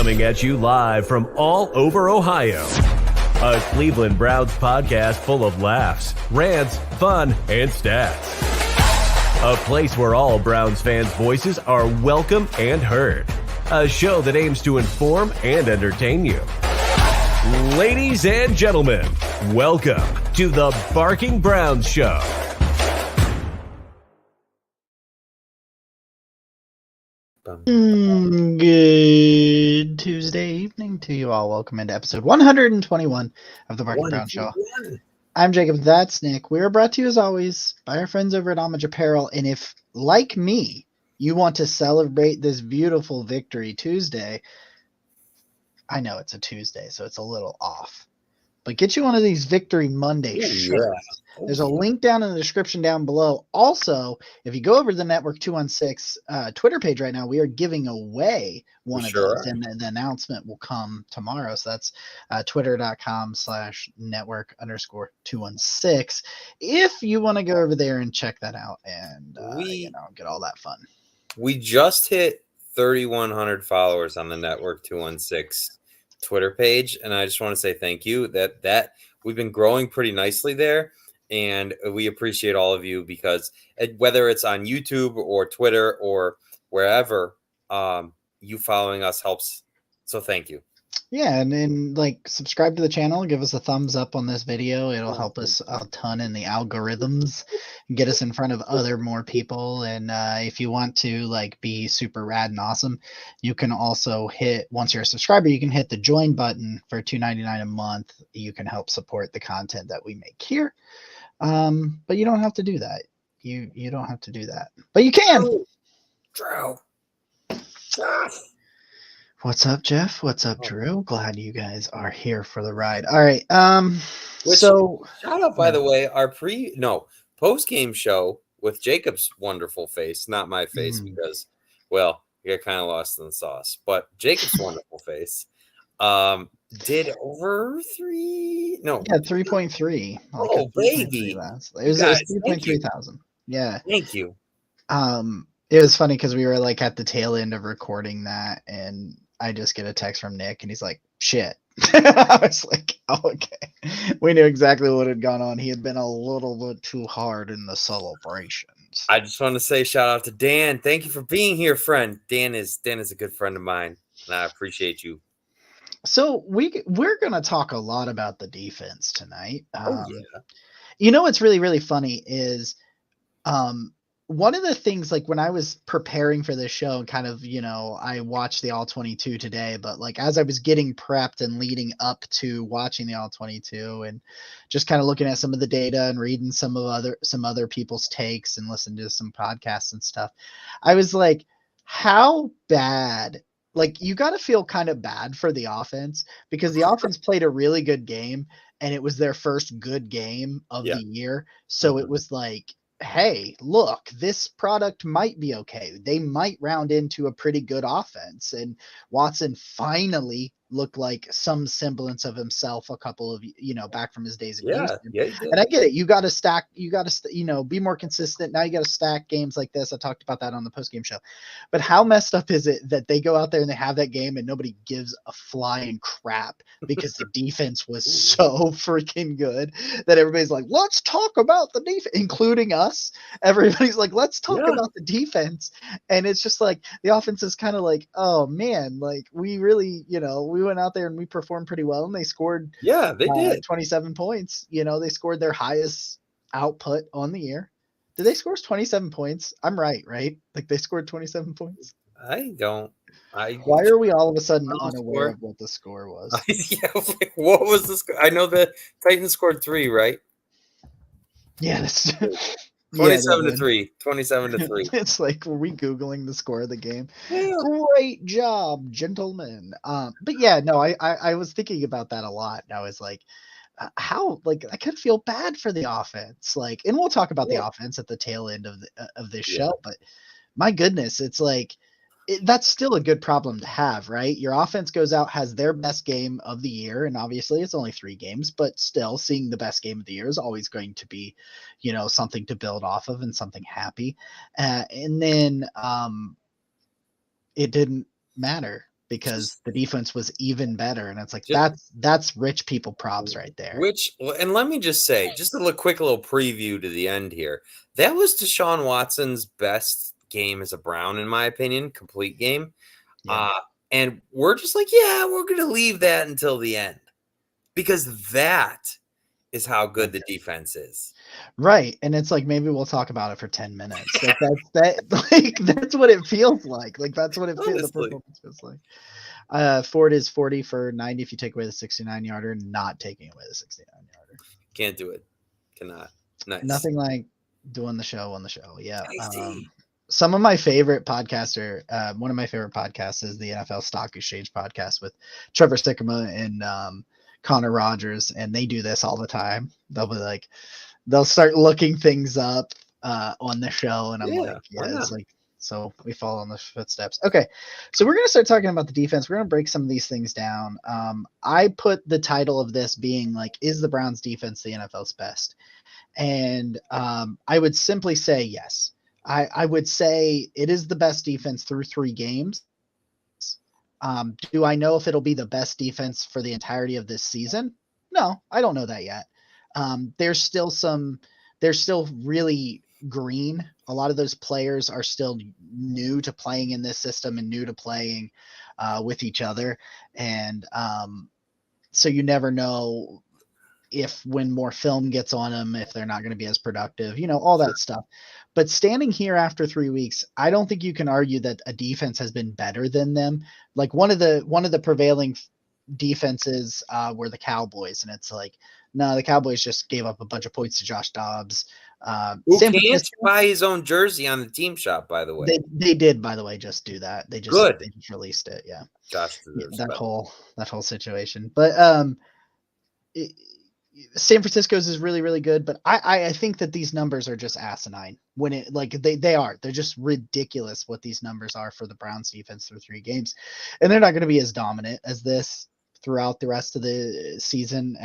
Coming at you live from all over Ohio. A Cleveland Browns podcast full of laughs, rants, fun, and stats. A place where all Browns fans' voices are welcome and heard. A show that aims to inform and entertain you. Ladies and gentlemen, welcome to the Barking Browns Show. Good Tuesday evening to you all. Welcome into episode 121 of the Barking Browns Show. I'm Jacob. That's Nick. We are brought to you, as always, by our friends over at Homage Apparel. And if, like me, you want to celebrate this beautiful Victory Tuesday, I know it's a Tuesday, so it's a little off, but get you one of these Victory Monday shirts. There's a link down in the description down below. Also, if you go over to the Network 216 Twitter page right now, we are giving away one of those, and the announcement will come tomorrow. So that's twitter.com/network_216. If you want to go over there and check that out and get all that fun. We just hit 3,100 followers on the Network 216 Twitter page, and I just want to say thank you. That we've been growing pretty nicely there. And we appreciate all of you because whether it's on YouTube or Twitter or wherever, you following us helps. So thank you. Yeah, and then subscribe to the channel, give us a thumbs up on this video. It'll help us a ton in the algorithms, get us in front of more people. And if you want to be super rad and awesome, you can also once you're a subscriber, you can hit the join button for $2.99 a month. You can help support the content that we make here. But you don't have to do that. You don't have to do that, but you can. Drew. What's up, Jeff? What's up, Drew? Glad you guys are here for the ride. All right. So shout out, by the way, our post-game show with Jacob's wonderful face, not my face because, well, you got kind of lost in the sauce, but Jacob's wonderful face. Did over 3.3. Oh, baby. It was 3.3 thousand. Yeah. Thank you. It was funny because we were at the tail end of recording that, and I just get a text from Nick, and he's like, shit. I was like, oh, okay. We knew exactly what had gone on. He had been a little bit too hard in the celebrations. I just want to say shout out to Dan. Thank you for being here, friend. Dan is a good friend of mine, and I appreciate you. So we're going to talk a lot about the defense tonight. Yeah. You know what's really, really funny is one of the things, when I was preparing for this show and kind of, I watched the All 22 today, but as I was getting prepped and leading up to watching the All 22 and just kind of looking at some of the data and reading some other people's takes and listening to some podcasts and stuff, I was like, how bad? You got to feel kind of bad for the offense because the offense played a really good game and it was their first good game of the year. So it was hey, look, this product might be okay. They might round into a pretty good offense. And Watson finally looked like some semblance of himself a couple of, back from his days in Houston. Yeah, and I get it. You got to stack, be more consistent. Now you got to stack games like this. I talked about that on the postgame show. But how messed up is it that they go out there and they have that game and nobody gives a flying crap because the defense was so freaking good that everybody's like, let's talk about the defense, including us. Everybody's like, let's talk about the defense. And it's just the offense is kind of oh man, we really, we went out there and we performed pretty well and they scored. Yeah, they did 27 points. They scored their highest output on the year. Did they score 27 points? I'm right? They scored 27 points. I don't. Why are we all of a sudden unaware of what the score was? What was the score? I know the Titans scored 3, right? Yeah, that's 27-3. 27-3. It's were we Googling the score of the game? Yeah. Great job, gentlemen. But yeah, no, I was thinking about that a lot. And I was how I kind of feel bad for the offense. And we'll talk about the offense at the tail end of this show. But my goodness, it's that's still a good problem to have, right? Your offense goes out, has their best game of the year, and obviously it's only 3 games, but still seeing the best game of the year is always going to be, something to build off of and something happy. And then it didn't matter. because the defense was even better. And it's like, Just- that's rich people props right there. And let me just say, just a quick little preview to the end here. That was Deshaun Watson's best game as a Brown, in my opinion, complete game. Yeah. And we're just like, yeah, we're going to leave that until the end because that is how good the defense is. Right. And it's like, maybe we'll talk about it for 10 minutes. Like that's what it feels like. Like that's what it feels, the performance feels like. Ford is 40 for 90 if you take away the 69-yarder, not taking away the 69-yarder. Can't do it. Cannot. Nice. Nothing like doing the show on the show. Yeah. Some of my favorite podcaster, one of my favorite podcasts is the NFL Stock Exchange podcast with Trevor Sikkema and Connor Rogers, and they do this all the time. They'll be like, they'll start looking things up on the show, and I'm it's like, so we follow in the footsteps. Okay, so we're gonna start talking about the defense. We're gonna break some of these things down. I put the title of this being like, is the Browns defense the NFL's best? And I would simply say yes. I would say it is the best defense through 3 games. Do I know if it'll be the best defense for the entirety of this season? No, I don't know that yet. They're still really green. A lot of those players are still new to playing in this system and new to playing with each other. And so you never know if when more film gets on them, if they're not going to be as productive, all that stuff. But standing here after 3 weeks, I don't think you can argue that a defense has been better than them. Like one of the prevailing defenses were the Cowboys, and it's like, no, the Cowboys just gave up a bunch of points to Josh Dobbs. Who can't buy his own jersey on the team shop, by the way. They did, by the way, just do that. They just released it. Yeah. Josh that whole situation. But San Francisco's is really, really good, but I think that these numbers are just asinine when they're just ridiculous what these numbers are for the Browns defense through 3 games. And they're not going to be as dominant as this throughout the rest of the season.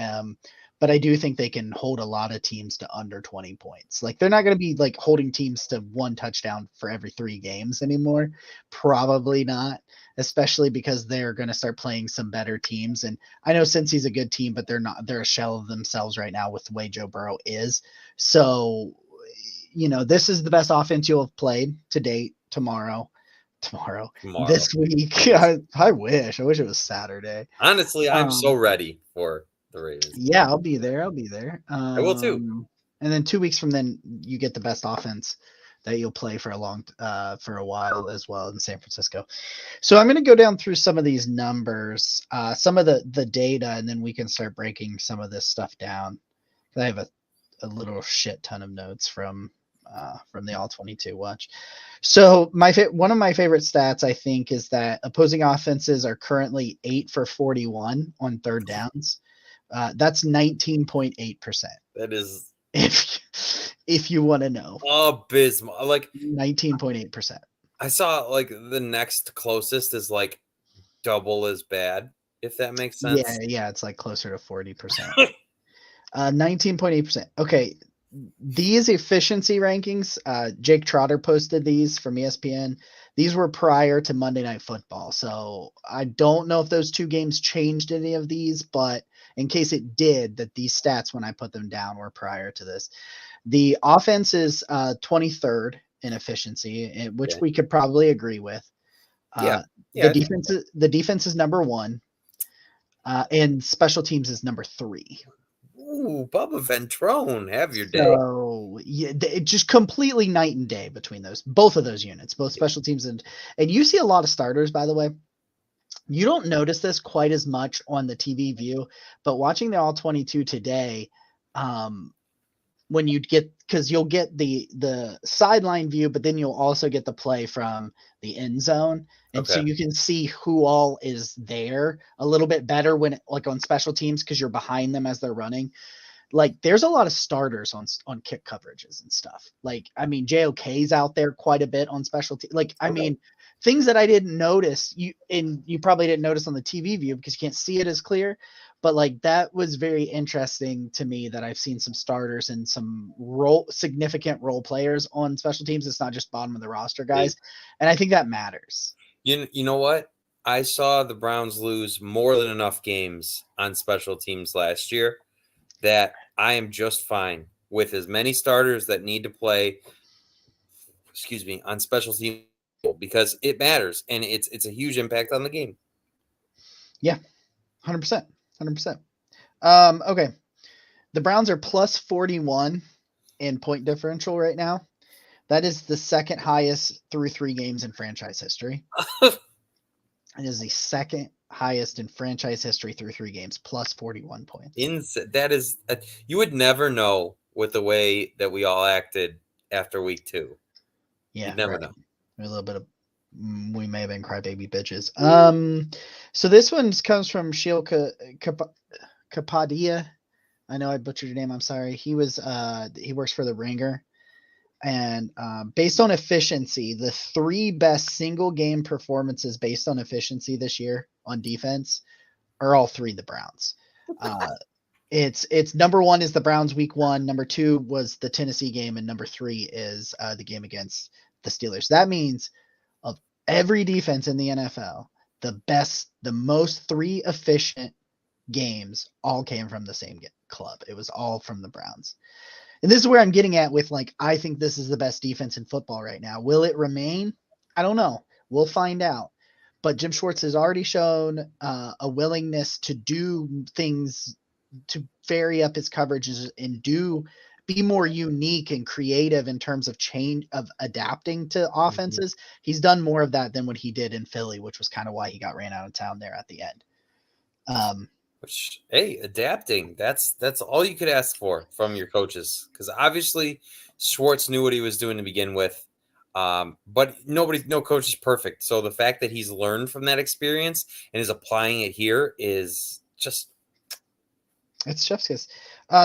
But I do think they can hold a lot of teams to under 20 points. Like they're not going to be like holding teams to 1 touchdown for every 3 games anymore. Probably not, especially because they're going to start playing some better teams. And I know Cincy's a good team, but they're a shell of themselves right now with the way Joe Burrow is. So, this is the best offense you'll have played to date tomorrow, this week. I wish it was Saturday. Honestly, I'm so ready for the Ravens. Yeah, I'll be there. I will too. And then 2 weeks from then, you get the best offense that you'll play for a while as well in San Francisco. So I'm going to go down through some of these numbers, some of the data, and then we can start breaking some of this stuff down. I have a little shit ton of notes from the All 22 watch. So one of my favorite stats, I think, is that opposing offenses are currently 8 for 41 on third downs. That's 19.8%. That is, if you want to know, abysmal. Like 19.8%. I saw like the next closest is like double as bad, if that makes sense. Yeah, it's like closer to 40%. 19.8%. Okay, these efficiency rankings, Jake Trotter posted these from ESPN. These were prior to Monday Night Football, so I don't know if those 2 games changed any of these, but in case it did, that these stats, when I put them down, were prior to this. The offense is 23rd in efficiency, which we could probably agree with. The defense is number 1, and special teams is number 3. Ooh, Bubba Ventrone, have your day. So it just completely night and day between both of those units, both special teams and you see a lot of starters, by the way. You don't notice this quite as much on the TV view, but watching the All 22 today, when because you'll get the sideline view, but then you'll also get the play from the end zone. And so you can see who all is there a little bit better when like on special teams, because you're behind them as they're running. Like there's a lot of starters on kick coverages and stuff. Like, I mean, JOK's out there quite a bit on special teams. Like, I mean, things that I didn't notice, you probably didn't notice on the TV view because you can't see it as clear. But like that was very interesting to me that I've seen some starters and some significant role players on special teams. It's not just bottom of the roster guys. And I think that matters. You know what? I saw the Browns lose more than enough games on special teams last year that I am just fine with as many starters that need to play, on special teams because it matters and it's a huge impact on the game. Yeah, 100%. 100%. Okay. The Browns are plus 41 in point differential right now. That is the second highest through 3 games in franchise history. It is the second highest in franchise history through 3 games, plus 41 points. That is, you would never know with the way that we all acted after week 2. Yeah, you'd never know. A little bit of, we may have been crybaby bitches. So this one comes from Shil Kapadia. I know I butchered your name. I'm sorry. He works for the Ringer. And based on efficiency, the 3 best single game performances based on efficiency this year on defense are all 3 the Browns. It's number 1 is the Browns week 1. Number 2 was the Tennessee game. And number 3 is the game against the Steelers. That means of every defense in the NFL, the most 3 efficient games all came from the same club. It was all from the Browns. And this is where I'm getting at with, like, I think this is the best defense in football right now. Will it remain? I don't know. We'll find out. But Jim Schwartz has already shown a willingness to do things to vary up his coverages and be more unique and creative in terms of change of adapting to offenses. Mm-hmm. He's done more of that than what he did in Philly, which was kind of why he got ran out of town there at the end. Which, hey, adapting, that's all you could ask for from your coaches, because obviously Schwartz knew what he was doing to begin with, but no coach is perfect. So the fact that he's learned from that experience and is applying it here is just, it's chef's kiss.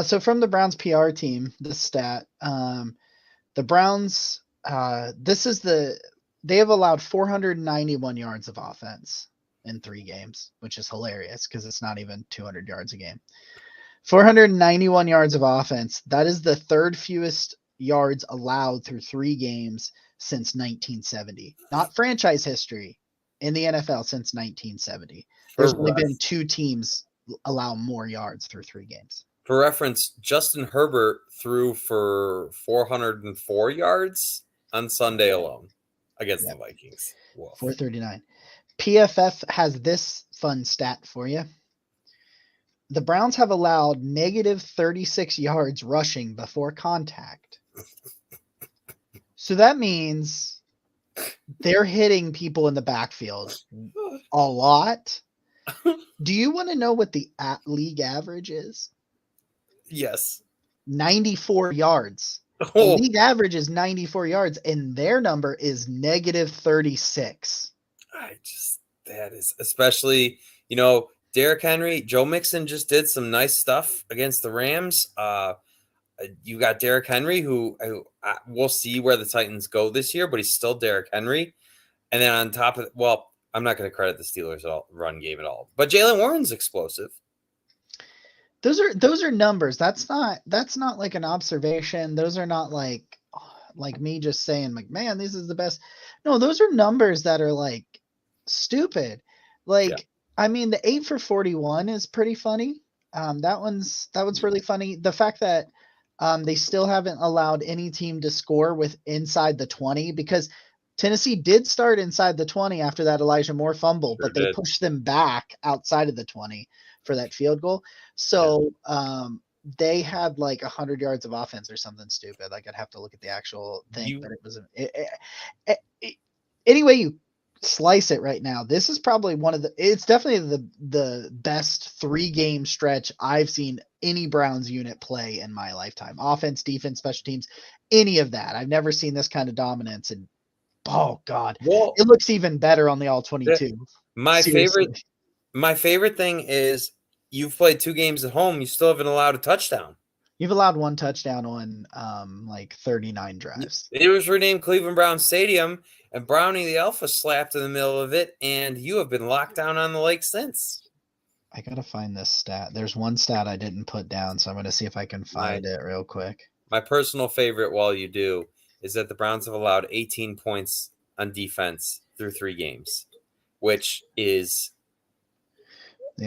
So from the Browns PR team, this stat, the Browns, they have allowed 491 yards of offense in 3 games, which is hilarious because it's not even 200 yards a game. 491 yards of offense. That is the 3rd fewest yards allowed through 3 games since 1970. Not franchise history in the NFL since 1970. There's only been 2 teams allow more yards through 3 games. For reference, Justin Herbert threw for 404 yards on Sunday alone against the Vikings. Whoa. 439. PFF has this fun stat for you. The Browns have allowed negative 36 yards rushing before contact. So that means they're hitting people in the backfield a lot. Do you want to know what the league average is? Yes. 94 yards. The league average is 94 yards, and their number is negative 36. That is, especially, Derrick Henry, Joe Mixon just did some nice stuff against the Rams. You got Derrick Henry, who we'll see where the Titans go this year, but he's still Derrick Henry. And then on top of it, well, I'm not going to credit the Steelers run game at all, but Jaylen Warren's explosive. Those are numbers. That's not like an observation. Those are not like me just saying, like, man, this is the best. No, those are numbers that are like stupid. I mean, the 8 for 41 is pretty funny. That one's really funny. The fact that they still haven't allowed any team to score with inside the 20, because Tennessee did start inside the 20 after that Elijah Moore fumble, but they pushed them back outside of the 20 for that field goal. So they had like 100 yards of offense or something stupid. Like, I'd have to look at the actual thing, but it was anyway you slice it right now. This is probably it's definitely the best 3-game stretch I've seen any Browns unit play in my lifetime. Offense, defense, special teams, any of that. I've never seen this kind of dominance. And oh God, it looks even better on the all 22. My favorite thing is you've played 2 games at home. You still haven't allowed a touchdown. You've allowed 1 touchdown on like 39 drives. It was renamed Cleveland Brown Stadium, and Brownie the Alpha slapped in the middle of it, and you have been locked down on the lake since. I gotta find this stat. There's one stat I didn't put down, so I'm gonna see if I can find it real quick. My personal favorite, while you do, is that the Browns have allowed 18 points on defense through 3 games. which is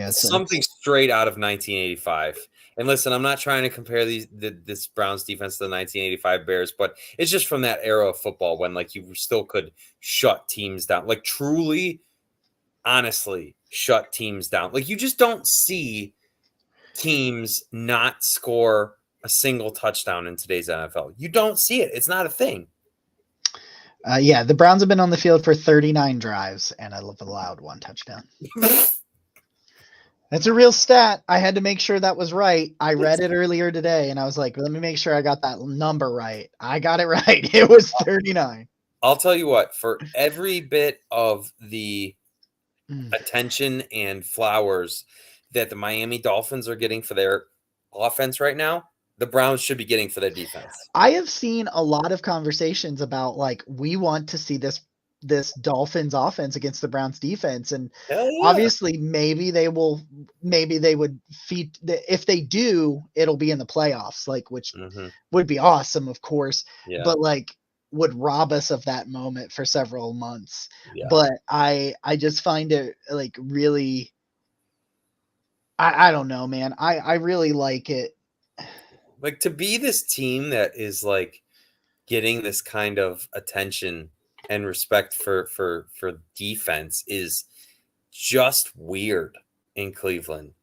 something it's straight out of 1985. And listen, I'm not trying to compare this Browns defense to the 1985 Bears, but it's just from that era of football when like you still could shut teams down, like truly, honestly, shut teams down. Like you just don't see teams not score a single touchdown in today's NFL. You don't see it. It's not a thing. the Browns have been on the field for 39 drives and I've allowed 1 touchdown. That's a real stat. I had to make sure that was right. I read it earlier today and I was like, let me make sure I got that number right. I got it right. It was 39. I'll tell you what, for every bit of the attention and flowers that the Miami Dolphins are getting for their offense right now, the Browns should be getting for their defense. I have seen a lot of conversations about like, we want to see this Dolphins offense against the Browns defense. And obviously maybe they would feed if they do, it'll be in the playoffs, like, which would be awesome, of course, but like would rob us of that moment for several months. But I just find it like really, I don't know, man. I really like it. Like to be this team that is like getting this kind of attention and respect for defense is just weird in Cleveland.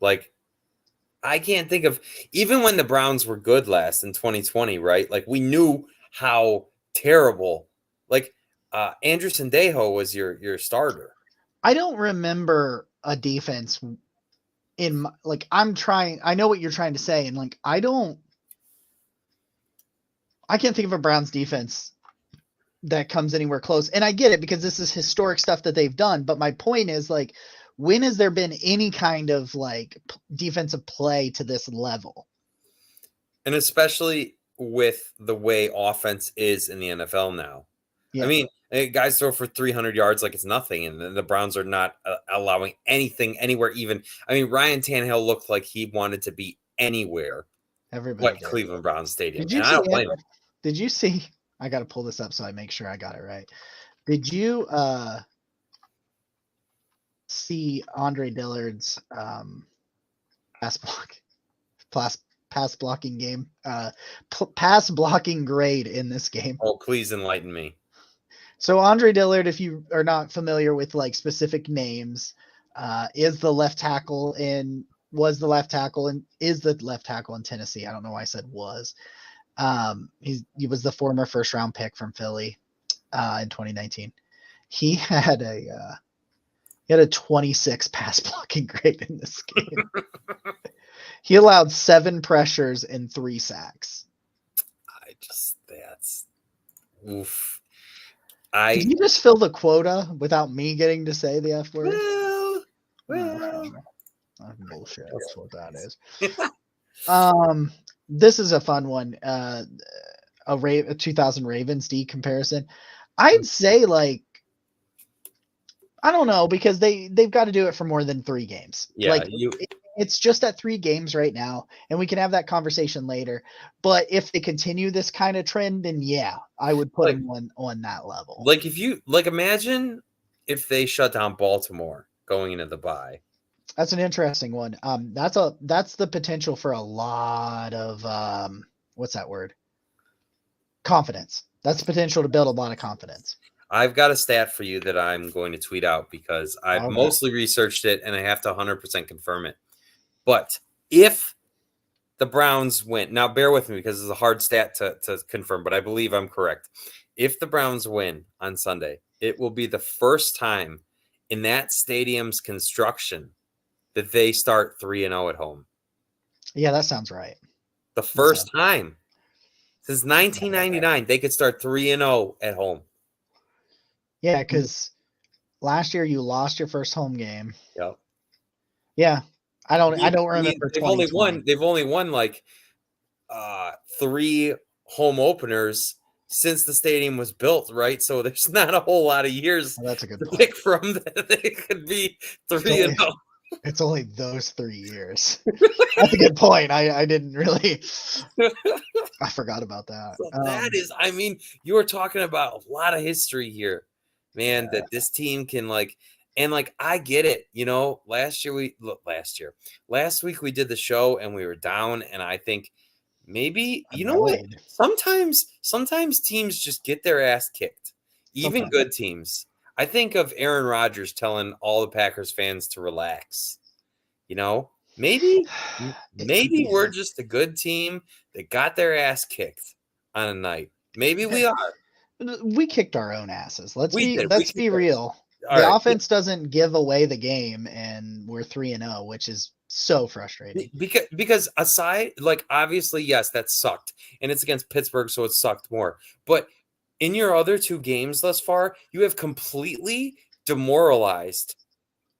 Like I can't think of, even when the Browns were good last in 2020, right? Like we knew how terrible, like Andrew Sandejo was your starter. I don't remember a defense in like, I know what you're trying to say. And like, I can't think of a Browns defense that comes anywhere close. And I get it because this is historic stuff that they've done. But my point is like, when has there been any kind of like defensive play to this level? And especially with the way offense is in the NFL now. I mean, guys throw for 300 yards like it's nothing. And the Browns are not allowing anything anywhere even. I mean, Ryan Tannehill looked like he wanted to be anywhere. Everybody but Cleveland Browns Stadium. Did you see? I got to pull this up so I make sure I got it right. Did you see Andre Dillard's pass blocking game, pass blocking grade in this game? Oh, please enlighten me. So Andre Dillard, if you are not familiar with like specific names, was the left tackle in Tennessee. I don't know why I said was. He was the former first round pick from Philly in 2019. He had a 26 pass blocking grade in this game. He allowed 7 pressures and 3 sacks. That's oof. Did you just fill the quota without me getting to say the F word? Well. Bullshit. That's what that is. This is a fun one. A 2000 Ravens D comparison. I'd say like, I don't know, because they've got to do it for more than 3 games. Yeah, like it's just at 3 games right now, and we can have that conversation later. But if they continue this kind of trend, then yeah, I would put them on that level. Like if you imagine if they shut down Baltimore going into the bye. That's an interesting one. That's the potential for a lot of what's that word? Confidence. That's the potential to build a lot of confidence. I've got a stat for you that I'm going to tweet out because I've mostly researched it and I have to 100% confirm it. But if the Browns win, now bear with me because it's a hard stat to confirm, but I believe I'm correct. If the Browns win on Sunday, it will be the first time in that stadium's construction that they start 3-0 at home. Yeah, that sounds right. The first time since 1999, they could start 3-0 at home. Yeah, because last year you lost your first home game. Yep. Yeah, I don't remember. They've only won like 3 home openers since the stadium was built, right? So there's not a whole lot of years that's a good to point. pick from that they could be 3-0. It's only those 3 years. That's a good point. I didn't really. I forgot about that. So that is, I mean, you were talking about a lot of history here. man, that this team can like, and like, I get it. Last week we did the show and we were down. And I think maybe, what? Annoyed. Sometimes teams just get their ass kicked, even Sometimes. good teams. I think of Aaron Rodgers telling all the Packers fans to relax. Maybe we're just a good team that got their ass kicked on a night. Maybe we are. We kicked our own asses. Let's We be did. We kicked real. All The right. offense doesn't give away the game, and we're 3-0, which is so frustrating. Because aside, like, obviously, yes, that sucked, and it's against Pittsburgh, so it sucked more. But in your other two games thus far, you have completely demoralized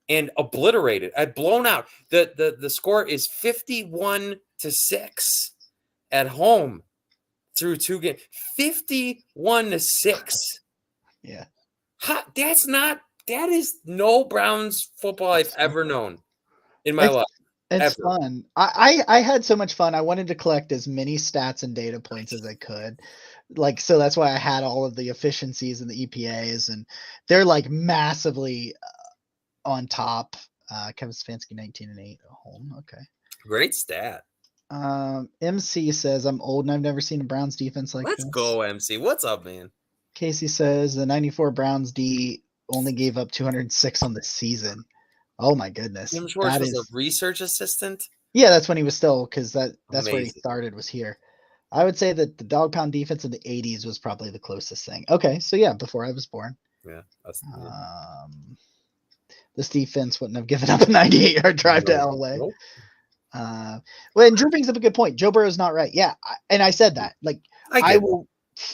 and obliterated, blown out. The score is 51-6 at home through two games. 51-6. Yeah. That is no Browns football I've ever known in my life. It's fun. I had so much fun. I wanted to collect as many stats and data points as I could. So that's why I had all of the efficiencies and the EPAs, and they're like massively on top. Kevin Stefanski 19-8 at home. Okay. Great stat. MC says, I'm old and I've never seen a Browns defense like Let's this. go, MC. What's up, man? Casey says the 94 Browns D only gave up 206 on the season. Oh my goodness. Jim Schwartz was a research assistant? Yeah, that's when he was still, because that's Amazing. where he started, was here. I would say that the dog pound defense in the 80s was probably the closest thing. Okay, so yeah, before I was born. Yeah. This defense wouldn't have given up a 98-yard drive to Elway. Nope. Well, and Drew brings up a good point. Joe Burrow's not right. Yeah, and I said that. Like, I will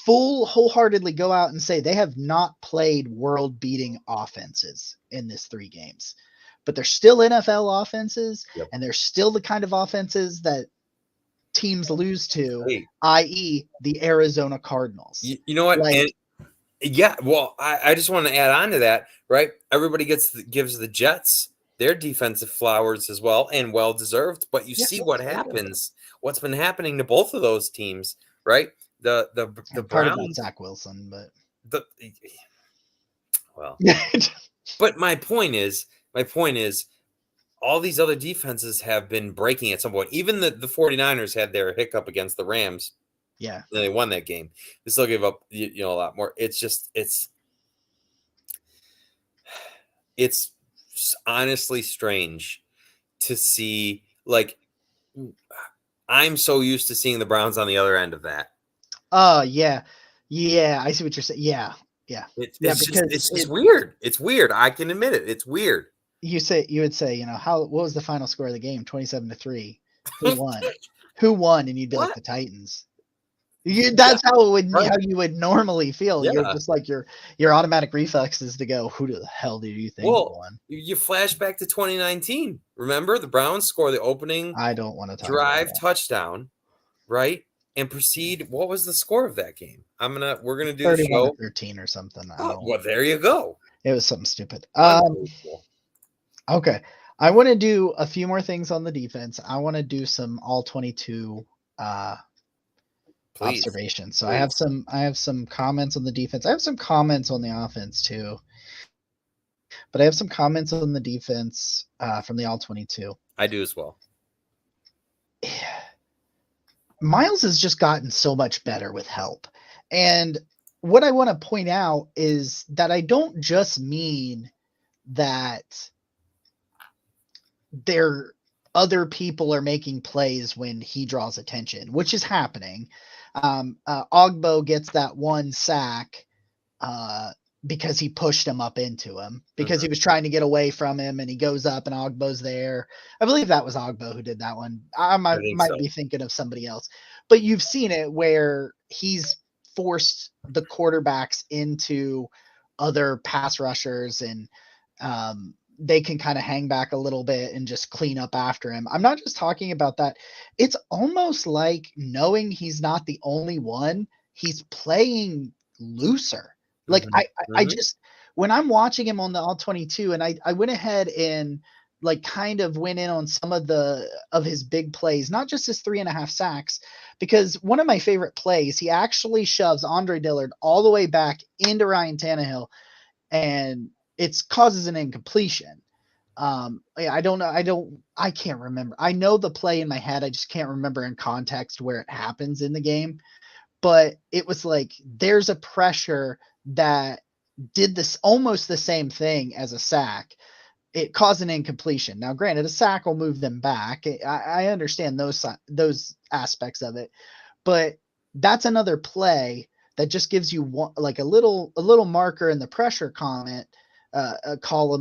wholeheartedly go out and say they have not played world-beating offenses in this 3 games. But they're still NFL offenses, and they're still the kind of offenses that teams lose to, i.e. the Arizona Cardinals. You know what? I just want to add on to that, right? Everybody gives the Jets their defensive flowers as well, and well-deserved. But you see what happens, what's been happening to both of those teams, right? The Browns, Zach Wilson, but but my point is, all these other defenses have been breaking at some point. Even the 49ers had their hiccup against the Rams. Yeah. And they won that game. They still gave up, a lot more. It's just, it's honestly strange to see. Like, I'm so used to seeing the Browns on the other end of that. Yeah. Yeah, I see what you're saying. Yeah. It's just weird. It's weird. I can admit it. It's weird. You would say, what was the final score of the game? 27-3. Who won? Who won? And you'd be like, the Titans. That's how you would normally feel. Yeah. You're just like your automatic reflex is to go, who the hell do you think won? You flash back to 2019. Remember, the Browns score the opening I don't want to talk drive about that. Touchdown, right? And proceed. What was the score of that game? We're gonna do the show 13 or something. Well, there you go. It was something stupid. Okay. I want to do a few more things on the defense. I want to do some all 22 observations. So please. I have some comments on the defense. I have some comments on the offense too. But I have some comments on the defense from the all 22. I do as well. Miles has just gotten so much better with help. And what I want to point out is that I don't just mean that other people are making plays when he draws attention, which is happening. Ogbo gets that one sack because he pushed him up into him because he was trying to get away from him, and he goes up and Ogbo's there. I believe that was Ogbo who did that one. I might be thinking of somebody else, but you've seen it where he's forced the quarterbacks into other pass rushers, and they can kind of hang back a little bit and just clean up after him. I'm not just talking about that. It's almost like knowing he's not the only one, he's playing looser. Like I just, when I'm watching him on the all 22, and I went ahead and like kind of went in on some of his big plays, not just his 3.5 sacks, because one of my favorite plays, he actually shoves Andre Dillard all the way back into Ryan Tannehill and it causes an incompletion. I don't know. I can't remember. I know the play in my head. I just can't remember in context where it happens in the game. But it was like there's a pressure that did this almost the same thing as a sack. It caused an incompletion. Now, granted, a sack will move them back. I understand those aspects of it, but that's another play that just gives you one, like a little marker in the pressure column,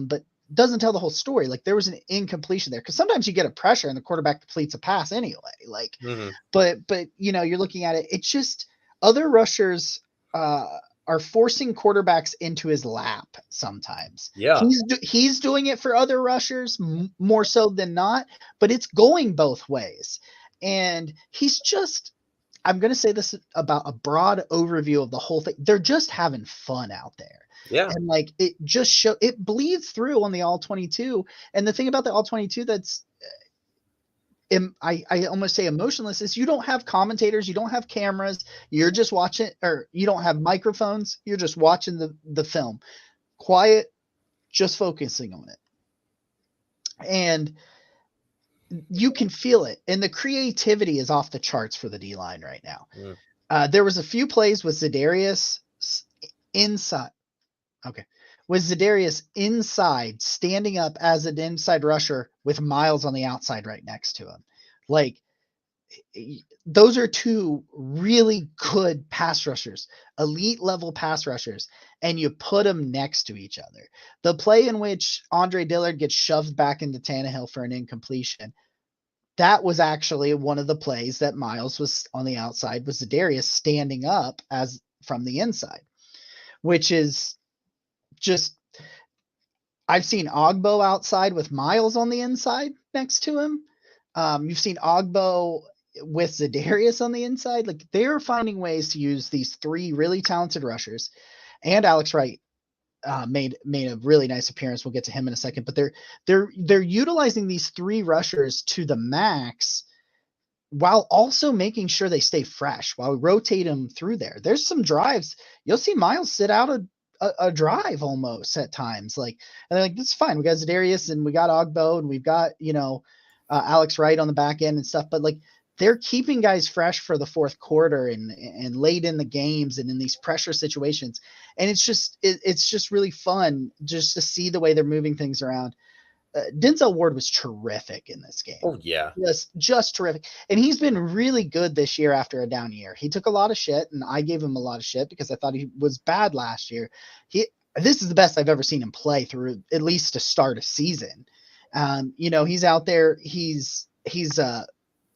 but doesn't tell the whole story. Like there was an incompletion there because sometimes you get a pressure and the quarterback completes a pass anyway. Like, but you're looking at it. It's just other rushers are forcing quarterbacks into his lap sometimes. Yeah, he's doing it for other rushers more so than not, but it's going both ways. And he's just, I'm going to say this about a broad overview of the whole thing. They're just having fun out there. Yeah. And like, it bleeds through on the all 22. And the thing about the all 22 that's, I almost say emotionless is you don't have commentators, you don't have cameras, you're just watching, or you don't have microphones, you're just watching the film, quiet, just focusing on it. And you can feel it. And the creativity is off the charts for the D-line right now. There was a few plays with Za'Darius inside. Okay. With Za'Darius inside, standing up as an inside rusher with Miles on the outside right next to him. Like, those are two really good pass rushers, elite level pass rushers, and you put them next to each other. The play in which Andre Dillard gets shoved back into Tannehill for an incompletion, that was actually one of the plays that Miles was on the outside, was Za'Darius standing up as from the inside, which is just, I've seen Ogbo outside with Miles on the inside next to him. You've seen Ogbo with Za'Darius on the inside. Like, they're finding ways to use these three really talented rushers, and Alex Wright made a really nice appearance. We'll get to him in a second, but they're utilizing these three rushers to the max while also making sure they stay fresh, while we rotate them through there. There's some drives. You'll see Miles sit out a drive almost at times, like, and they're like, that's fine. We got Za'Darius and we got Ogbo and we've got, Alex Wright on the back end and stuff, but like, they're keeping guys fresh for the fourth quarter and late in the games and in these pressure situations. And it's just really fun just to see the way they're moving things around. Denzel Ward was terrific in this game. Oh yeah. Just terrific. And he's been really good this year after a down year. He took a lot of shit, and I gave him a lot of shit because I thought he was bad last year. This is the best I've ever seen him play through at least to start a season. He's out there.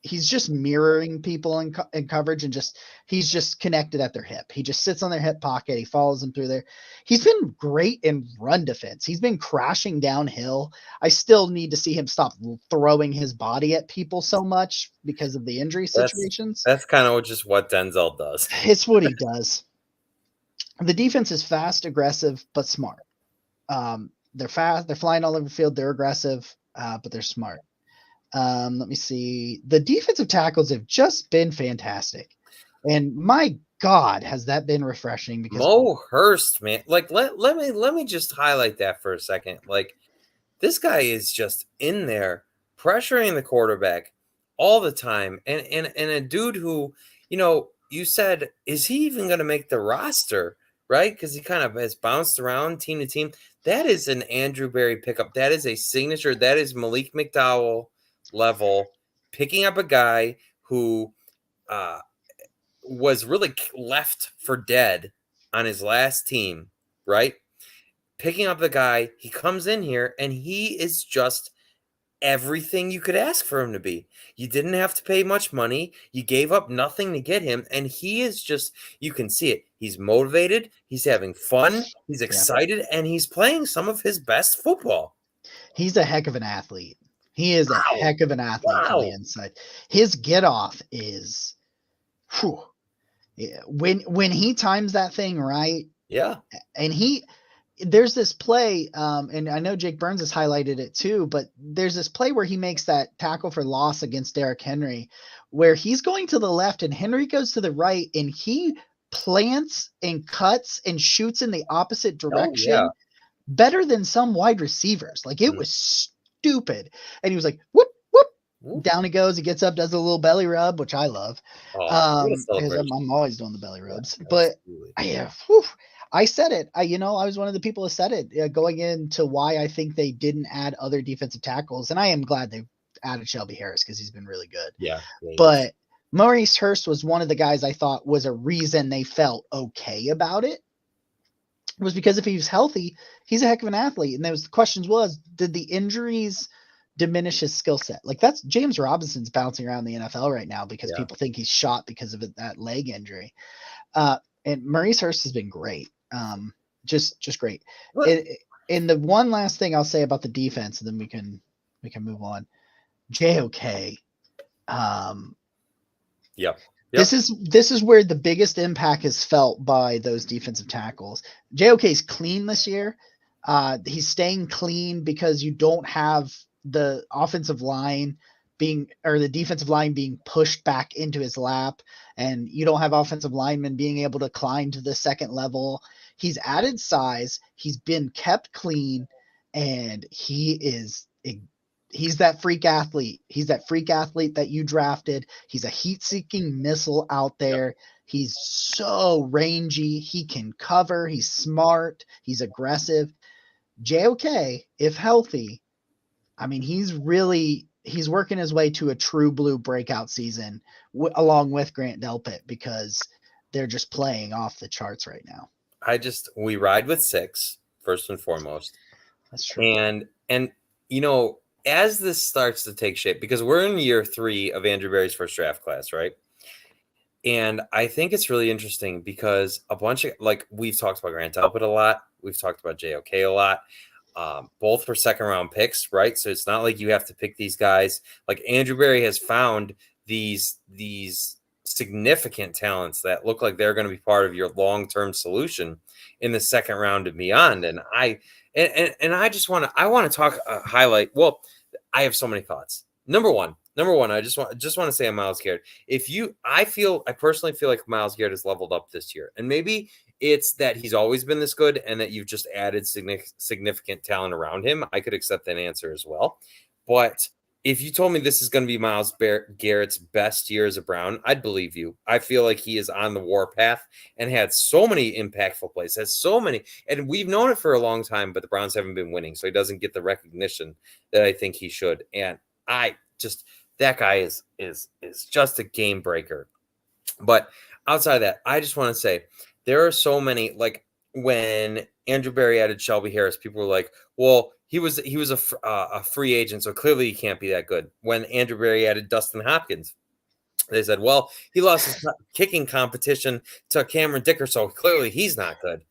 He's just mirroring people in coverage, and he's just connected at their hip. He just sits on their hip pocket. He follows them through there. He's been great in run defense. He's been crashing downhill. I still need to see him stop throwing his body at people so much because of the injury situations. That's kind of just what Denzel does. It's what he does. The defense is fast, aggressive, but smart. They're fast. They're flying all over the field. They're aggressive, but they're smart. Let me see. The defensive tackles have just been fantastic. And my God, has that been refreshing? Because Mo Hurst, man, like let me just highlight that for a second. Like, this guy is just in there pressuring the quarterback all the time. And a dude who, you said, is he even going to make the roster? Right? Because he kind of has bounced around team to team. That is an Andrew Berry pickup. That is a signature. That is Malik McDowell level, picking up a guy who was really left for dead on his last team, right? Picking up the guy, he comes in here and he is just everything you could ask for him to be. You didn't have to pay much money. You gave up nothing to get him, and he is just, you can see it. He's motivated, he's having fun, he's excited, and he's playing some of his best football. He's a heck of an athlete. He is a heck of an athlete on the inside. His get off is, whew. Yeah. When he times that thing right. Yeah. And there's this play, and I know Jake Burns has highlighted it too, but there's this play where he makes that tackle for loss against Derrick Henry, where he's going to the left and Henry goes to the right, and he plants and cuts and shoots in the opposite direction better than some wide receivers. Like it was stupid. And he was like, whoop, whoop. Down he goes. He gets up, does a little belly rub, which I love. Because I'm always doing the belly rubs. Yeah, but I said it. I was one of the people who said it going into why I think they didn't add other defensive tackles. And I am glad they added Shelby Harris because he's been really good. Yeah. But Maurice Hurst was one of the guys I thought was a reason they felt okay about it. It was because if he was healthy, he's a heck of an athlete. And the questions was, did the injuries diminish his skill set? Like that's James Robinson's bouncing around the NFL right now because people think he's shot because of that leg injury. And Maurice Hurst has been great. Just great. And the one last thing I'll say about the defense, and then we can move on. JOK. Yep. This is where the biggest impact is felt by those defensive tackles. JOK's clean this year. He's staying clean because you don't have the offensive line the defensive line being pushed back into his lap, and you don't have offensive linemen being able to climb to the second level. He's added size. He's been kept clean, and he's that freak athlete. He's that freak athlete that you drafted. He's a heat-seeking missile out there. Yep. He's so rangy. He can cover. He's smart. He's aggressive. JOK, if healthy, I mean, he's working his way to a true blue breakout season along with Grant Delpit because they're just playing off the charts right now. We ride with 6 first and foremost. That's true. And as this starts to take shape, because we're in year 3 of Andrew Berry's first draft class, right? And I think it's really interesting because a bunch of, like, we've talked about Grant Delpit a lot. We've talked about JOK a lot. Both were second round picks, right? So it's not like you have to pick these guys. Like Andrew Berry has found these significant talents that look like they're going to be part of your long-term solution in the second round and beyond. And I want to talk highlight. Well, I have so many thoughts. Number one, I just want to say I'm Myles Garrett. I personally feel like Myles Garrett has leveled up this year, and maybe it's that he's always been this good and that you've just added significant talent around him. I could accept that answer as well. But if you told me this is going to be Myles Garrett's best year as a Brown, I'd believe you. I feel like he is on the warpath and had so many impactful plays, and we've known it for a long time, but the Browns haven't been winning, so he doesn't get the recognition that I think he should. And that guy is just a game breaker. But outside of that, I just want to say there are so many, like when Andrew Berry added Shelby Harris, people were like, well, he was a free agent, so clearly he can't be that good. When Andrew Berry added Dustin Hopkins, they said, well, he lost his kicking competition to Cameron Dicker, so clearly he's not good.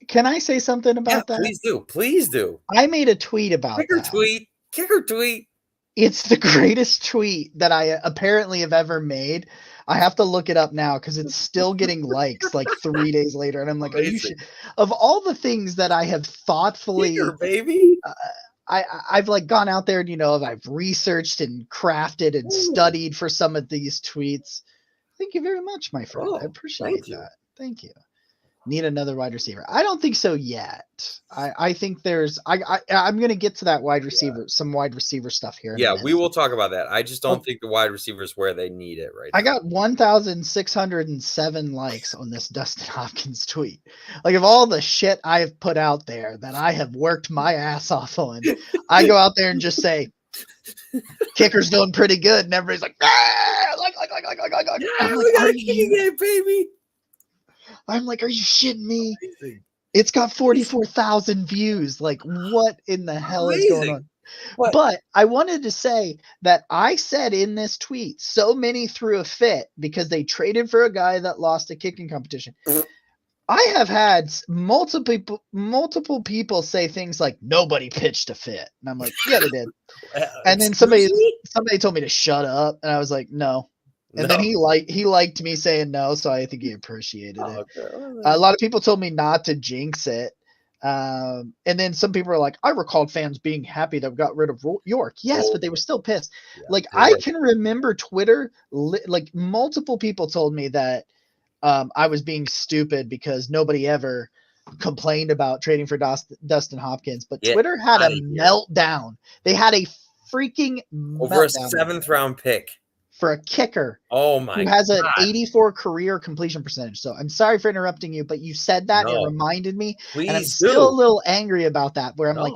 Can I say something about that? Please do. I made a tweet about that. Kicker tweet. It's the greatest tweet that I apparently have ever made. I have to look it up now because it's still getting likes like 3 days later. And I'm like, of all the things that I have thoughtfully, baby, I've like gone out there and, I've researched and crafted and studied for some of these tweets. Thank you very much, my friend. I appreciate that. Thank you. Need another wide receiver. I don't think so yet. I think there's I'm going to get to that wide receiver, some wide receiver stuff here. Yeah, we will talk about that. I just don't think the wide receiver is where they need it right now. I got 1,607 likes on this Dustin Hopkins tweet. Like of all the shit I've put out there that I have worked my ass off on, I go out there and just say, kicker's doing pretty good. And everybody's like, baby. I'm like, are you shitting me? Amazing. It's got 44,000 views. Like, what in the hell is going on? But I wanted to say that I said in this tweet, so many threw a fit because they traded for a guy that lost a kicking competition. I have had multiple people say things like, nobody pitched a fit. And I'm like, yeah, they did. And then somebody told me to shut up. And I was like, no. And then he liked me saying no, so I think he appreciated it. Okay. A lot of people told me not to jinx it. And then some people are like, I recalled fans being happy that we got rid of York. Yes, but they were still pissed. Yeah, I can remember Twitter, like multiple people told me that I was being stupid because nobody ever complained about trading for Dustin Hopkins, but Get Twitter had a outta here. meltdown. They had a freaking Over a meltdown 7th round pick for a kicker Oh my who has an God. 84 career completion percentage. So I'm sorry for interrupting you, but you said that and No. it reminded me, and I'm Please still do. a little angry about that. Where I'm No. like,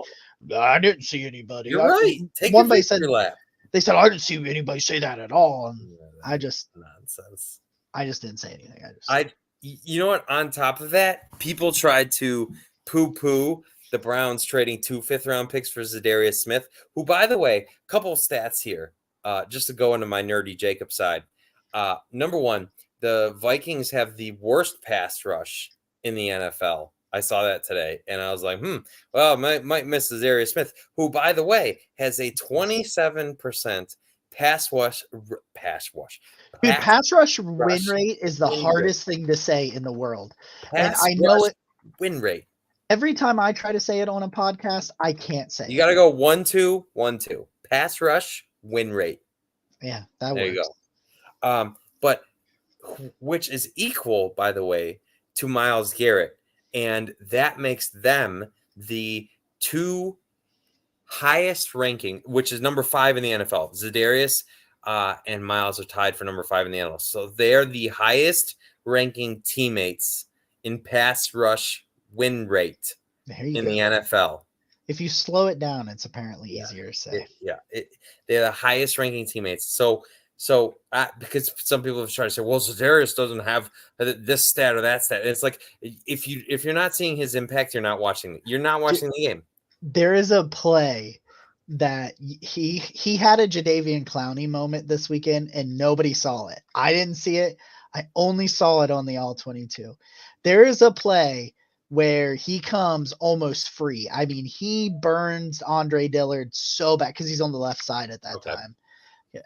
I didn't see anybody. You're right. Take One your buddy said victory lap. they said I didn't see anybody say that at all, and I just Nonsense. didn't say anything. You know what? On top of that, people tried to poo-poo the Browns trading 2 5th-round picks for Zadarius Smith, who, by the way, couple of stats here, just to go into my nerdy Jacob side. Number one, the Vikings have the worst pass rush in the NFL. I saw that today, and I was like, well, might miss Zadarius Smith, who, by the way, has a 27% pass rush. Dude, pass rush win rate is the hardest thing to say in the world. And I know it. Win rate. Every time I try to say it on a podcast, I can't say it. You got to go 1-2, 1-2. Pass rush win rate. Yeah, that there works. You go. But which is equal, by the way, to Myles Garrett. And that makes them the 2 highest ranking, which is number 5 in the NFL. Zadarius and Myles are tied for number 5 in the NFL. So they're the highest ranking teammates in pass rush win rate in the NFL. If you slow it down, it's apparently easier to say. They're the highest ranking teammates. So because some people have tried to say, well, Zadarius doesn't have this stat or that stat. And it's like, if you're not seeing his impact, you're not watching the game. There is a play that he had a Jadeveon Clowney moment this weekend and nobody saw it. I didn't see it. I only saw it on the All 22. There is a play where he comes almost free. I mean, he burns Andre Dillard so bad because he's on the left side at that time.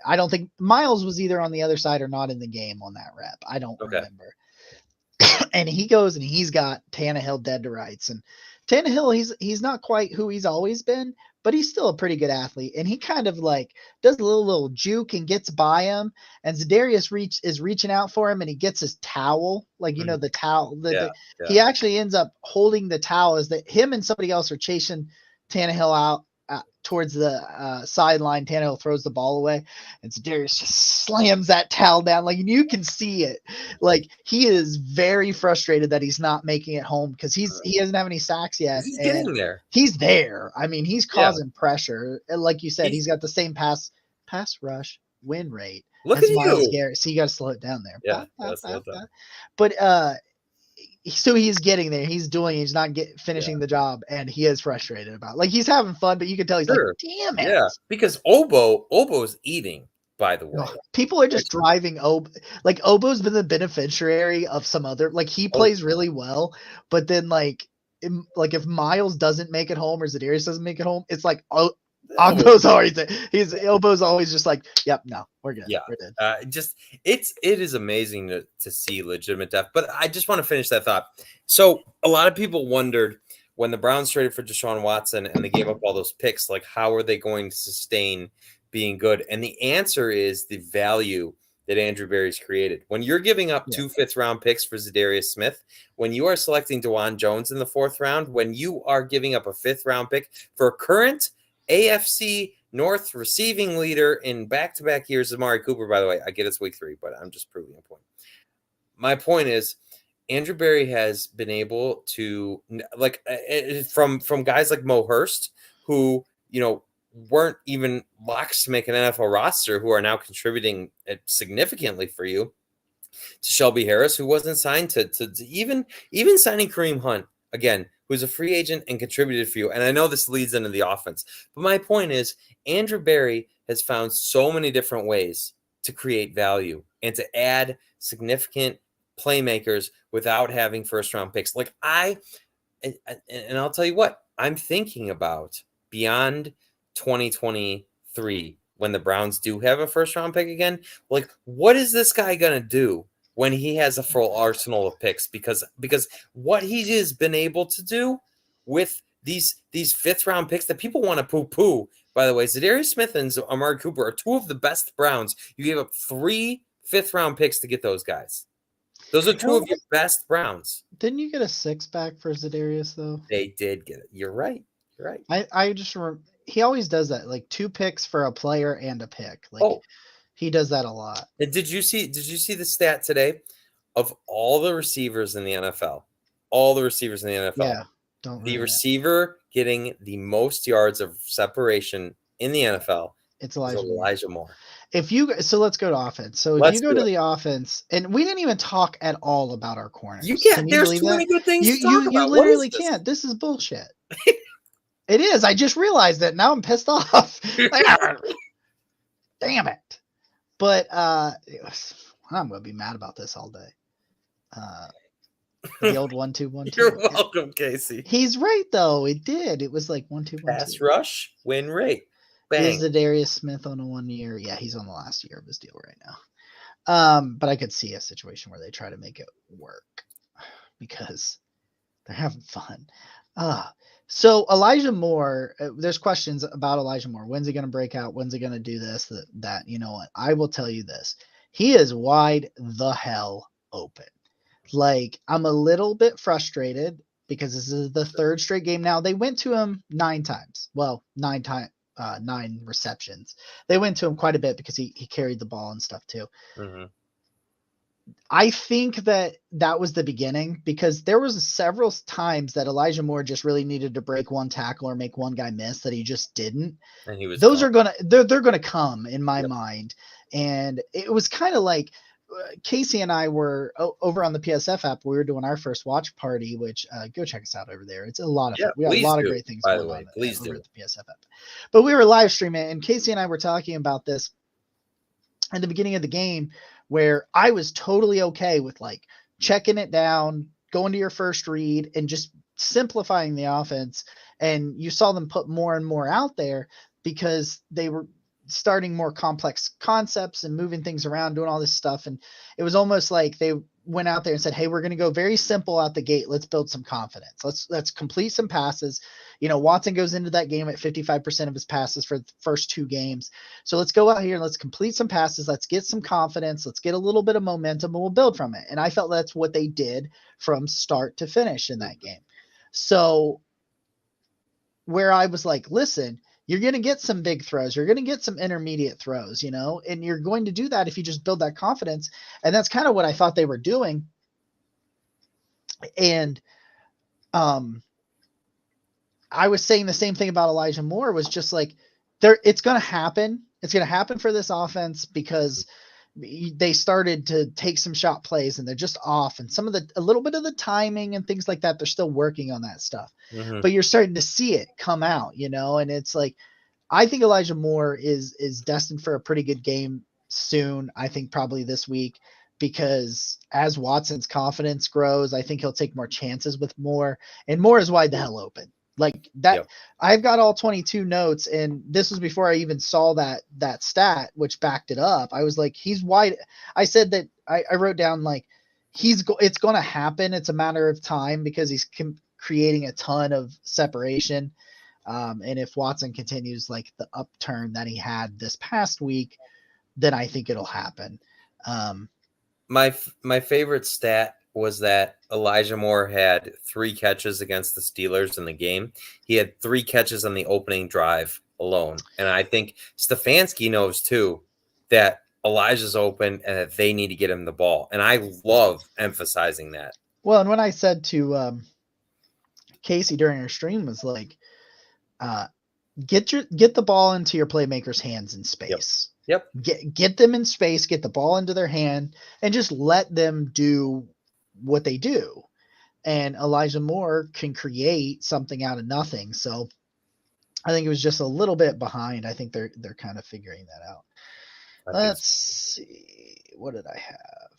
I don't think Myles was either on the other side or not in the game on that rep. I don't remember. And he goes and he's got Tannehill dead to rights. And Tannehill, he's not quite who he's always been, but he's still a pretty good athlete. And he kind of like does a little juke and gets by him. And Zadarius is reaching out for him and he gets his towel. Like, you know, the towel. He actually ends up holding the towel as that him and somebody else are chasing Tannehill out towards the sideline. Tannehill throws the ball away and Zadarius just slams that towel down. Like, you can see it. Like, he is very frustrated that he's not making it home because he doesn't have any sacks yet. He's getting there. He's there. I mean, he's causing pressure. And like you said, he's got the same pass rush win rate. Look at Myles you. Garrett. So you got to slow it down there. Yeah. But so he's getting there. He's not finishing the job, and he is frustrated about it. Like, he's having fun, but you can tell he's like, damn it. Yeah, because Obo's eating, by the way. People are just driving Obo. Like, Obo's been the beneficiary of some other, like, he plays really well, but then if Myles doesn't make it home or Zadarius doesn't make it home, it's like, Obo's always just like, yep, no, we're good. Yeah, we're good. It is amazing to see legitimate depth. But I just want to finish that thought. So a lot of people wondered when the Browns traded for Deshaun Watson and they gave up all those picks, like, how are they going to sustain being good? And the answer is the value that Andrew Berry's created. When you're giving up 2 5th-round picks for Zadarius Smith, when you are selecting DeJuan Jones in the 4th round, when you are giving up a 5th-round pick for a current AFC North receiving leader in back-to-back years, Amari Cooper, by the way. I get it's week 3, but I'm just proving a point. My point is, Andrew Berry has been able to, like, from guys like Mo Hurst, who, you know, weren't even locks to make an NFL roster, who are now contributing significantly for you, to Shelby Harris, who wasn't signed to even signing Kareem Hunt, again, who's a free agent and contributed for you. And I know this leads into the offense, but my point is Andrew Berry has found so many different ways to create value and to add significant playmakers without having 1st-round picks. Like, and I'll tell you what, I'm thinking about beyond 2023 when the Browns do have a 1st-round pick again. Like, what is this guy going to do when he has a full arsenal of picks? Because what he has been able to do with these 5th-round picks that people want to poo-poo, by the way, Zadarius Smith and Amari Cooper are 2 of the best Browns. You gave up 3 5th-round picks to get those guys. Those are two of your best Browns. Didn't you get a 6 back for Za'Darius though? They did get it. You're right. You're right. I just remember he always does that, like 2 picks for a player and a pick. Like he does that a lot. And did you see the stat today of all the receivers in the NFL? All the receivers in the NFL. Yeah. The receiver getting the most yards of separation in the NFL it's Elijah Moore. So let's go to offense. So if you go to the offense, and we didn't even talk at all about our corners. There's too many good things to talk about. You literally can't. This is bullshit. It is. I just realized that. Now I'm pissed off. Damn it. But I'm going to be mad about this all day. The old 1-2-1-2. You're welcome, Casey. He's right, though. It did. It was like 1-2-1-2. Pass rush, win rate. Bang. Is Za'Darius Smith on a 1 year? Yeah, he's on the last year of his deal right now. But I could see a situation where they try to make it work because they're having fun. So Elijah Moore, there's questions about Elijah Moore. When's he going to break out? When's he going to do this, that? You know what? I will tell you this. He is wide the hell open. Like, I'm a little bit frustrated because this is the 3rd straight game now. They went to him 9 times. Well, 9 receptions. They went to him quite a bit because he carried the ball and stuff too. Mm-hmm. I think that was the beginning because there was several times that Elijah Moore just really needed to break one tackle or make one guy miss that he just didn't. And they're gonna come in my mind. And it was kind of like Casey and I were over on the PSF app. We were doing our first watch party, which go check us out over there. It's a lot of fun. We have a lot of great things going on over at the PSF app. But we were live streaming, and Casey and I were talking about this at the beginning of the game, where I was totally okay with like checking it down, going to your first read, and just simplifying the offense. And you saw them put more and more out there because they were starting more complex concepts and moving things around, doing all this stuff. And it was almost like they went out there and said, hey, we're going to go very simple out the gate. Let's build some confidence. Let's complete some passes. You know, Watson goes into that game at 55% of his passes for the first 2 games. So let's go out here and let's complete some passes. Let's get some confidence. Let's get a little bit of momentum and we'll build from it. And I felt that's what they did from start to finish in that game. So where I was like, listen, you're going to get some big throws. You're going to get some intermediate throws, you know, and you're going to do that if you just build that confidence. And that's kind of what I thought they were doing. And I was saying the same thing about Elijah Moore, was just like, it's going to happen. It's going to happen for this offense because they started to take some shot plays and they're just off, and a little bit of the timing and things like that. They're still working on that stuff, but you're starting to see it come out, you know, and it's like, I think Elijah Moore is destined for a pretty good game soon. I think probably this week, because as Watson's confidence grows, I think he'll take more chances with Moore, and Moore is wide the hell open. Like that, yep. I've got all 22 notes, and this was before I even saw that stat, which backed it up. I was like, he's wide. I said that I wrote down like it's going to happen. It's a matter of time because he's creating a ton of separation. And if Watson continues like the upturn that he had this past week, then I think it'll happen. My favorite stat was that Elijah Moore had 3 catches against the Steelers in the game. He had 3 catches on the opening drive alone. And I think Stefanski knows too that Elijah's open and that they need to get him the ball. And I love emphasizing that. Well, and when I said to Casey during our stream was like, get the ball into your playmakers' hands in space. Yep. Get them in space, get the ball into their hand, and just let them do what they do. And Elijah Moore can create something out of nothing. So I think it was just a little bit behind. I think they're kind of figuring that out. Let's see. What did I have?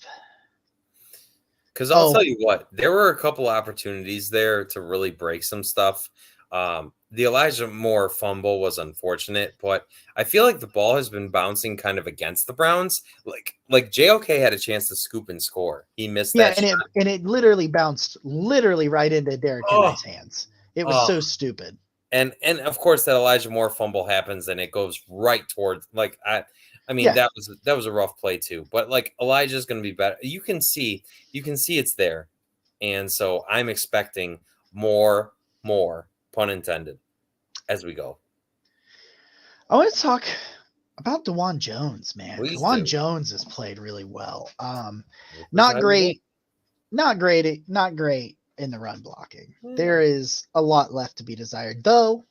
Because I'll tell you what, there were a couple opportunities there to really break some stuff. The Elijah Moore fumble was unfortunate, but I feel like the ball has been bouncing kind of against the Browns. Like JOK had a chance to scoop and score. He missed that shot. And it literally bounced right into Derrick Henry's hands. It was so stupid. And of course that Elijah Moore fumble happens and it goes right towards I mean, that was a rough play too. But like Elijah's going to be better. You can see it's there, and so I'm expecting more, pun intended, as we go. I want to talk about DeJuan Jones, man. Please DeJuan do. Jones has played really well. Not Not great in the run blocking. There is a lot left to be desired, though.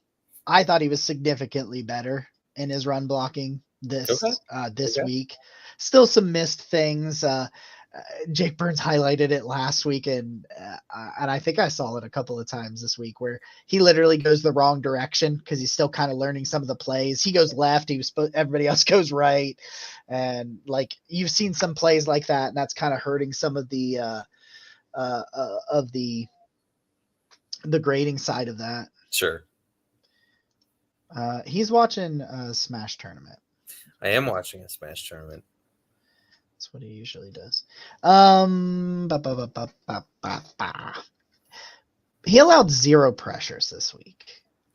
I thought he was significantly better in his run blocking this week. Still some missed things. Jake Burns highlighted it last week, and I think I saw it a couple of times this week where he literally goes the wrong direction because he's still kind of learning some of the plays. He goes left, everybody else goes right, and like you've seen some plays like that, and that's kind of hurting some of the grading side of that. Sure. He's watching a Smash tournament. I am watching a Smash tournament. That's what he usually does. He allowed 0 pressures this week.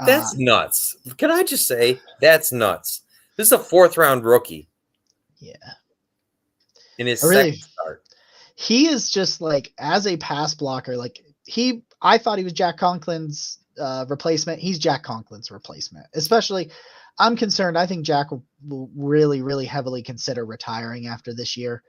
That's nuts. Can I just say that's nuts? This is a 4th round rookie. Yeah. In his second start. He is just like, as a pass blocker, like I thought he was Jack Conklin's replacement. He's Jack Conklin's replacement. Especially, I'm concerned. I think Jack will really, really heavily consider retiring after this year.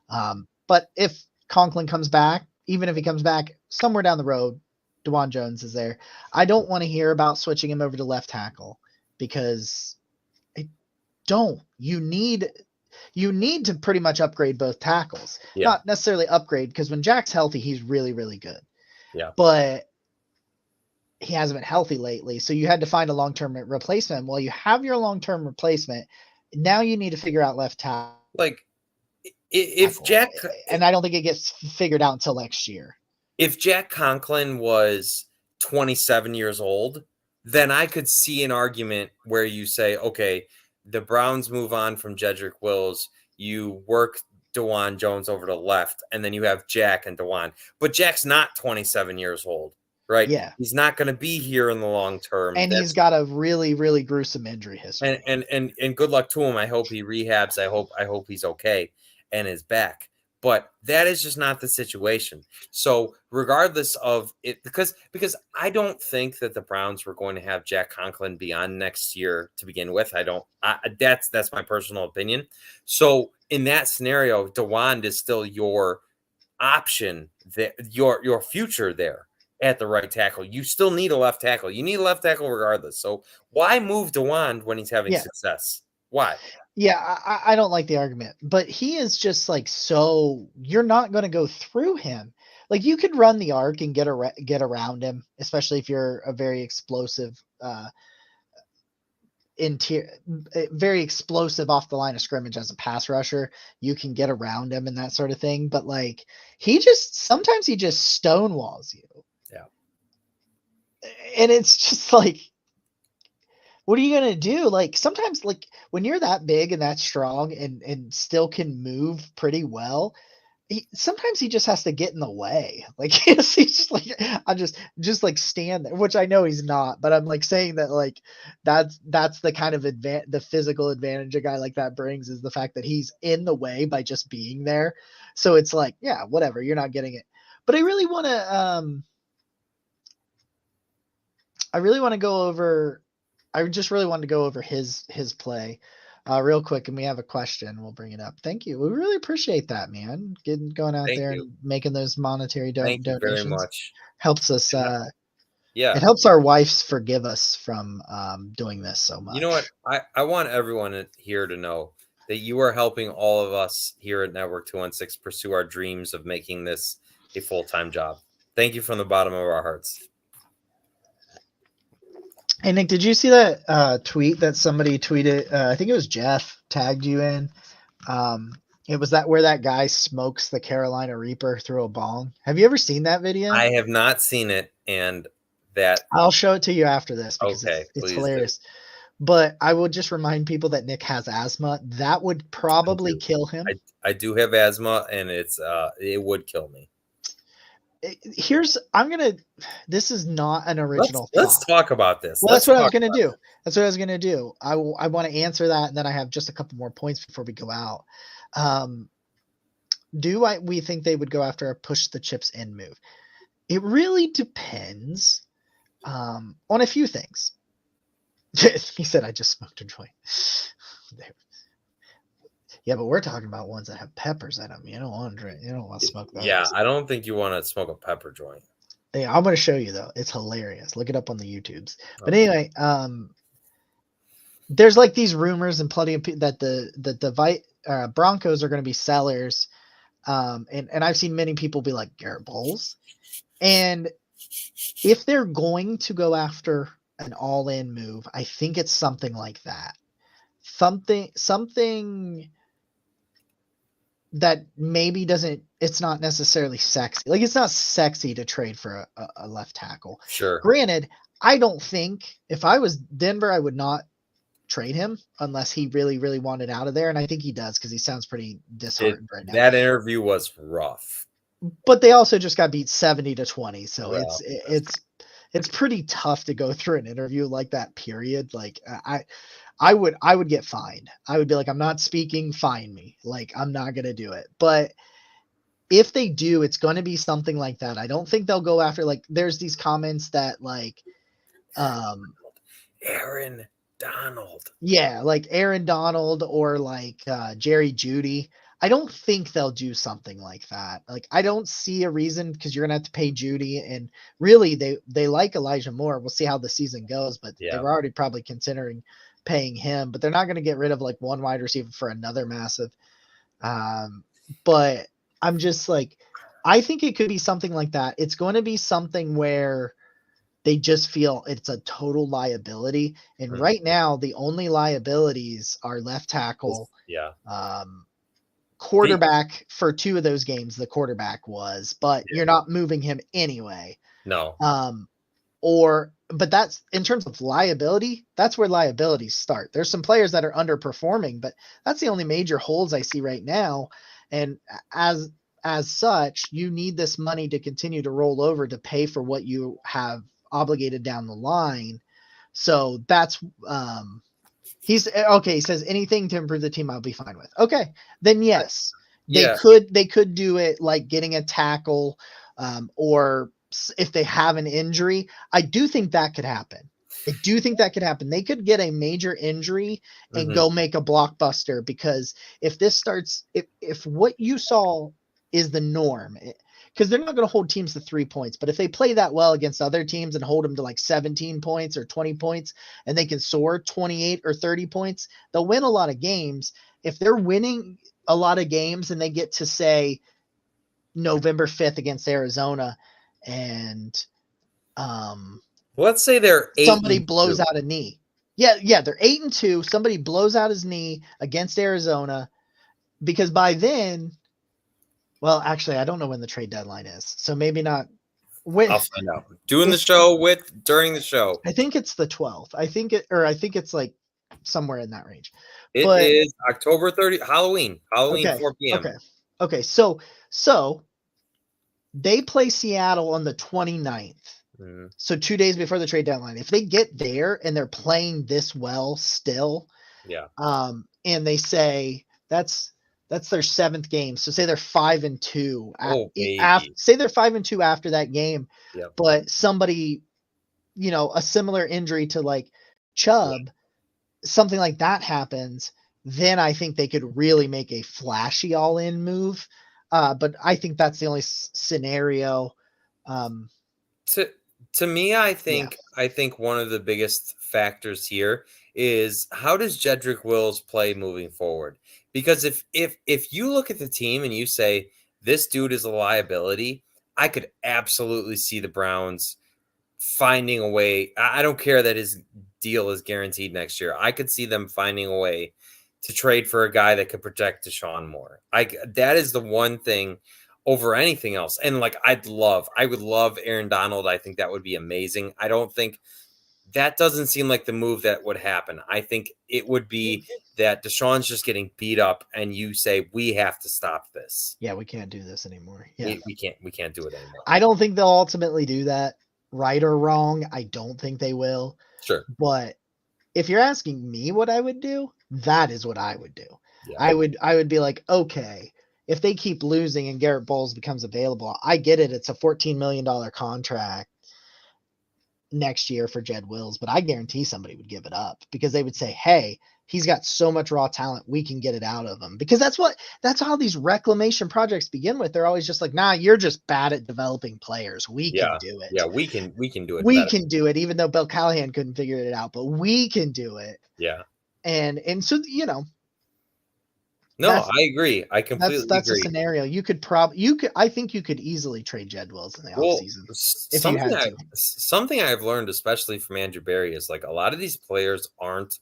But if Conklin comes back, even if he comes back somewhere down the road, DeJuan Jones is there. I don't want to hear about switching him over to left tackle because you need to pretty much upgrade both tackles. Yeah. Not necessarily upgrade, because when Jack's healthy, he's really, really good. Yeah. But he hasn't been healthy lately, so you had to find a long-term replacement. Well, you have your long-term replacement. Now you need to figure out left tackle. Like, if Jack... And I don't think it gets figured out until next year. If Jack Conklin was 27 years old, then I could see an argument where you say, okay, the Browns move on from Jedrick Wills, you work DeJuan Jones over to left, and then you have Jack and DeJuan. But Jack's not 27 years old, right? Yeah. He's not going to be here in the long term. And he's got a really, really gruesome injury history. And good luck to him. I hope he rehabs. I hope he's okay and is back. But that is just not the situation. So regardless of it, because I don't think that the Browns were going to have Jack Conklin beyond next year to begin with. That's my personal opinion. So in that scenario, DeJuan is still your option, that your future there at the right tackle. You still need a left tackle. You need a left tackle regardless. So why move DeJuan when he's having success? Why? Yeah, I don't like the argument, but he is just like, so you're not going to go through him. Like, you could run the arc and get around him, especially if you're a very explosive, very explosive off the line of scrimmage as a pass rusher. You can get around him and that sort of thing. But like, sometimes he just stonewalls you. Yeah. And it's just like, what are you going to do? Like, sometimes, like, when you're that big and that strong and still can move pretty well, sometimes he just has to get in the way. Like, he's just like, I just like stand there, which I know he's not, but I'm like saying that, like, that's the kind of the physical advantage a guy like that brings, is the fact that he's in the way by just being there. So it's like, yeah, whatever, you're not getting it. But I really want to go over. I just really wanted to go over his play real quick, and we have a question. We'll bring it up. Thank you. We really appreciate that, man. Going out there and making those monetary donations. Thank you very much. Helps us. Yeah. It helps our wives forgive us from doing this so much. You know what? I want everyone here to know that you are helping all of us here at Network 216 pursue our dreams of making this a full-time job. Thank you from the bottom of our hearts. Hey, Nick, did you see that tweet that somebody tweeted? I think it was Jeff tagged you in. It was where that guy smokes the Carolina Reaper through a bong. Have you ever seen that video? I have not seen it, and that I'll show it to you after this because it's hilarious. Do. But I will just remind people that Nick has asthma. That would probably kill him. I do have asthma, and it would kill me. This is not an original Let's thought. talk about this. Well, that's what I was going to do. That's what I was going to do. I want to answer that, and then I have just a couple more points before we go out. We think they would go after a push the chips in move? It really depends on a few things. He said, I just smoked a joint. Yeah, but we're talking about ones that have peppers in them. You don't want to drink. You don't want to smoke those. Yeah, I don't think you want to smoke a pepper joint. Yeah, I'm going to show you, though. It's hilarious. Look it up on the YouTubes. But anyway, there's like these rumors and plenty of that the Broncos are going to be sellers. And I've seen many people be like Garrett Bowles. And if they're going to go after an all-in move, I think it's something like that. Something that maybe it's not necessarily sexy. Like, it's not sexy to trade for a left tackle. Sure. Granted, I don't think if I was Denver, I would not trade him unless he really, really wanted out of there. And I think he does, because he sounds pretty disheartened right now. That interview was rough. But they also just got beat 70-20. So Well, it's pretty tough to go through an interview like that, period. Like, I would get fined. I would be like, I'm not speaking, fine me. Like, I'm not going to do it. But if they do, it's going to be something like that. I don't think they'll go after, like, there's these comments that like, Aaron Donald. Yeah, like Aaron Donald or like Jerry Jeudy. I don't think they'll do something like that. Like, I don't see a reason, because you're going to have to pay Jeudy, and really they like Elijah Moore. We'll see how the season goes, but they're already probably considering paying him, but they're not going to get rid of like one wide receiver for another massive. But I'm just like, I think it could be something like that. It's going to be something where they just feel it's a total liability. And right now, the only liabilities are left tackle, quarterback. For 2 of those games, the quarterback was, but you're not moving him anyway. No. But that's in terms of liability, that's where liabilities start. There's some players that are underperforming, but that's the only major holes I see right now. And as such, you need this money to continue to roll over to pay for what you have obligated down the line. So that's he's okay. He says anything to improve the team, I'll be fine with. Okay, then yes, they could do it, like getting a tackle, or if they have an injury. I do think that could happen. They could get a major injury and go make a blockbuster, because if this starts, if what you saw is the norm, because they're not going to hold teams to 3 points, but if they play that well against other teams and hold them to like 17 points or 20 points, and they can soar 28 or 30 points, they'll win a lot of games. If they're winning a lot of games and they get to, say, November 5th against Arizona, and let's say they're 8 somebody blows out a knee. Yeah, they're 8-2. Somebody blows out his knee against Arizona, because by then, well, actually, I don't know when the trade deadline is, so maybe not. I'll find out. During the show. I think it's the 12th. I think it's like somewhere in that range. It is October 30th, Halloween, okay, 4 p.m. Okay. So they play Seattle on the 29th. So 2 days before the trade deadline. If they get there and they're playing this well still, and they say that's their 7th game. So say they're 5-2. Say they're 5-2 after that game, but somebody, a similar injury to like Chubb, something like that happens, then I think they could really make a flashy all-in move. But I think that's the only scenario. To me, I think one of the biggest factors here is, how does Jedrick Wills play moving forward? Because if you look at the team and you say this dude is a liability, I could absolutely see the Browns finding a way. I don't care that his deal is guaranteed next year. I could see them finding a way to trade for a guy that could protect Deshaun Moore. That is the one thing over anything else. And like, I would love Aaron Donald. I think that would be amazing. I don't think that doesn't seem like the move that would happen. I think it would be that Deshaun's just getting beat up, and you say we have to stop this. Yeah, we can't do this anymore. Yeah, we can't do it anymore. I don't think they'll ultimately do that, right or wrong. I don't think they will. Sure, but if you're asking me what I would do, that is what I would do. Yeah. I would be like, okay, if they keep losing and Garrett Bowles becomes available, I get it. It's a $14 million contract next year for Jed Wills, but I guarantee somebody would give it up because they would say, hey, he's got so much raw talent, we can get it out of him. Because that's how these reclamation projects begin with. They're always just like, nah, you're just bad at developing players. We can do it. Yeah, we can do it. We can do it, even though Bill Callahan couldn't figure it out, but we can do it. Yeah. And so, no, I agree. I completely that's agree. a scenario. I think you could easily trade Jed Wills in the offseason if you had to. Something I've learned, especially from Andrew Berry, is like a lot of these players aren't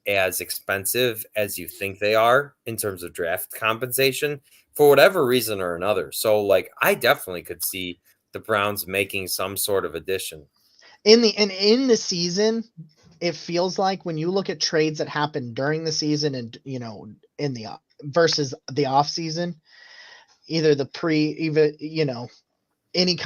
as expensive as you think they are in terms of draft compensation for whatever reason or another. So like I definitely could see the Browns making some sort of addition. In the season, it feels like when you look at trades that happen during the season and in the versus the off season, either any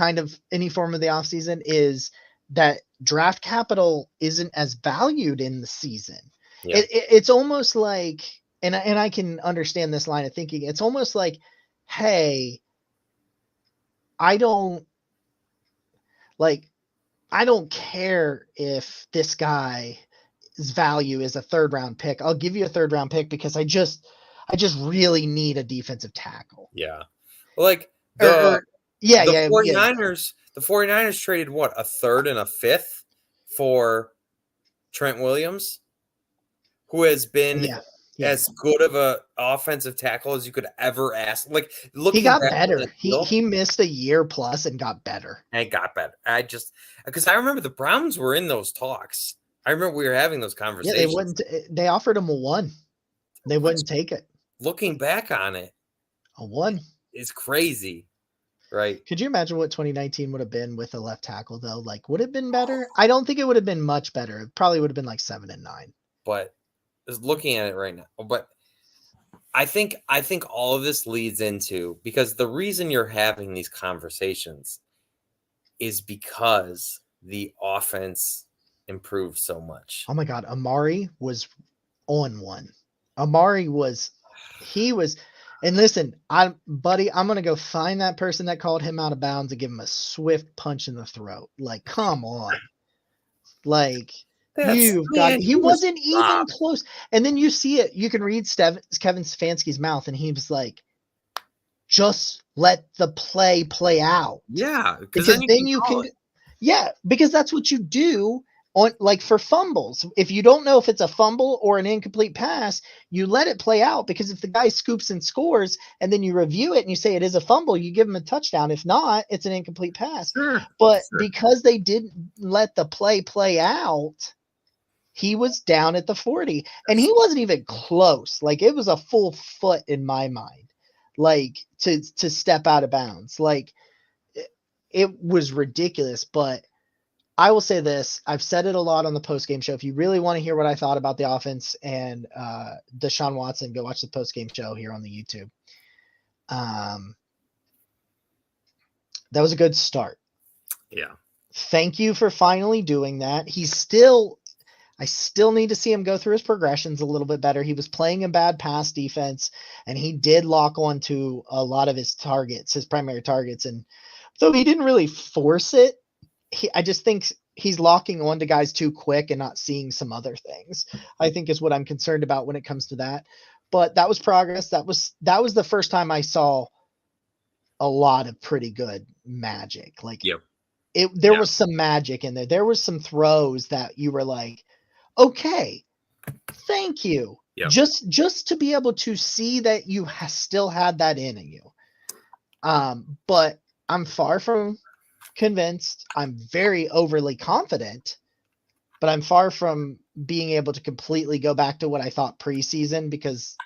form of the off season, is that draft capital isn't as valued in the season. Yeah. It's almost like, and I can understand this line of thinking. It's almost like, hey, I don't care if this guy's value is a 3rd round pick. I'll give you a 3rd round pick because I just really need a defensive tackle. Yeah. Like the 49ers, the 49ers traded what, a 3rd and a 5th for Trent Williams, who has been as good of a offensive tackle as you could ever ask. Like, he got better. He missed a year plus and got better. Because I remember the Browns were in those talks. I remember we were having those conversations. Yeah, they offered him a 1. They wouldn't take it. Looking back on it, a 1 is crazy, right? Could you imagine what 2019 would have been with a left tackle though? Like, would it have been better? I don't think it would have been much better. It probably would have been like 7 and 9. But just looking at it right now, but I think all of this leads into, because the reason you're having these conversations is because the offense improved so much. Oh my God. Amari was on one. Amari was, and listen, I'm going to go find that person that called him out of bounds and give him a swift punch in the throat. Like, come on. Like, he wasn't even close. And then you see it. You can read Kevin Stefanski's mouth, and he was like, just let the play out. Yeah. Because then you can. Yeah, because that's what you do on, like, for fumbles. If you don't know if it's a fumble or an incomplete pass, you let it play out, because if the guy scoops and scores and then you review it and you say it is a fumble, you give him a touchdown. If not, it's an incomplete pass. But because they didn't let the play out, he was down at the 40, and he wasn't even close. Like, it was a full foot in my mind, like, to step out of bounds. Like, it was ridiculous. But I will say this. I've said it a lot on the post-game show. If you really want to hear what I thought about the offense and Deshaun Watson, go watch the post-game show here on the YouTube. That was a good start. Yeah. Thank you for finally doing that. I still need to see him go through his progressions a little bit better. He was playing a bad pass defense, and he did lock on to a lot of his targets, his primary targets. And though he didn't really force it, I just think he's locking on to guys too quick and not seeing some other things, I think, is what I'm concerned about when it comes to that. But that was progress. That was the first time I saw a lot of pretty good magic. Like, there was some magic in there. There was some throws that you were like, okay, thank you. Yep. Just to be able to see that you still had that in you. But I'm far from convinced. I'm very overly confident, but I'm far from being able to completely go back to what I thought preseason, because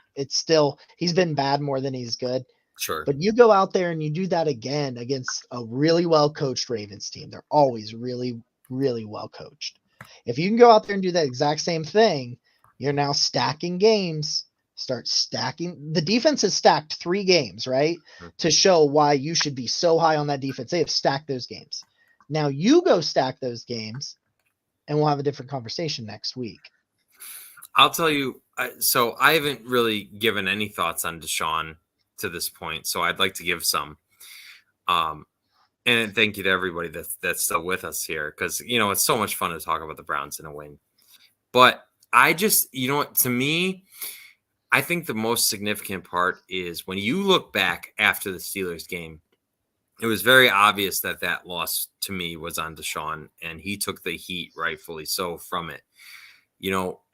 he's been bad more than he's good. Sure. But you go out there and you do that again against a really well-coached Ravens team. They're always really, really well coached. If you can go out there and do that exact same thing, you're now stacking games. Start stacking. The defense has stacked 3 games, right? To show why you should be so high on that defense. They have stacked those games. Now you go stack those games, and we'll have a different conversation next week. I'll tell you. So I haven't really given any thoughts on Deshaun to this point, so I'd like to give some. And thank you to everybody that's still with us here, because it's so much fun to talk about the Browns in a win. But I just, to me, I think the most significant part is when you look back after the Steelers game, it was very obvious that loss to me was on Deshaun, and he took the heat, rightfully so, from it.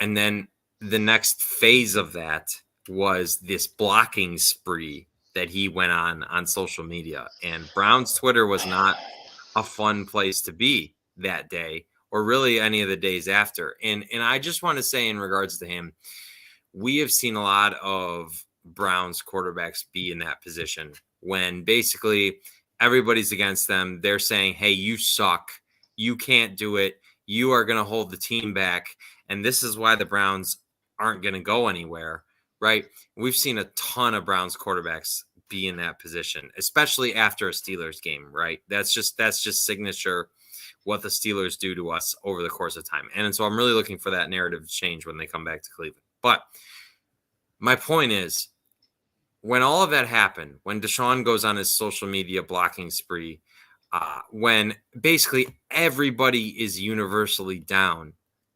And then the next phase of that was this blocking spree that he went on social media. And Brown's Twitter was not a fun place to be that day, or really any of the days after. And I just want to say, in regards to him, we have seen a lot of Browns quarterbacks be in that position when basically everybody's against them. They're saying, hey, you suck. You can't do it. You are going to hold the team back. And this is why the Browns aren't going to go anywhere, right? We've seen a ton of Browns quarterbacks be in that position, especially after a Steelers game, right? That's just signature what the Steelers do to us over the course of time. And so I'm really looking for that narrative to change when they come back to Cleveland. But my point is, when all of that happened, when Deshaun goes on his social media blocking spree, when basically everybody is universally down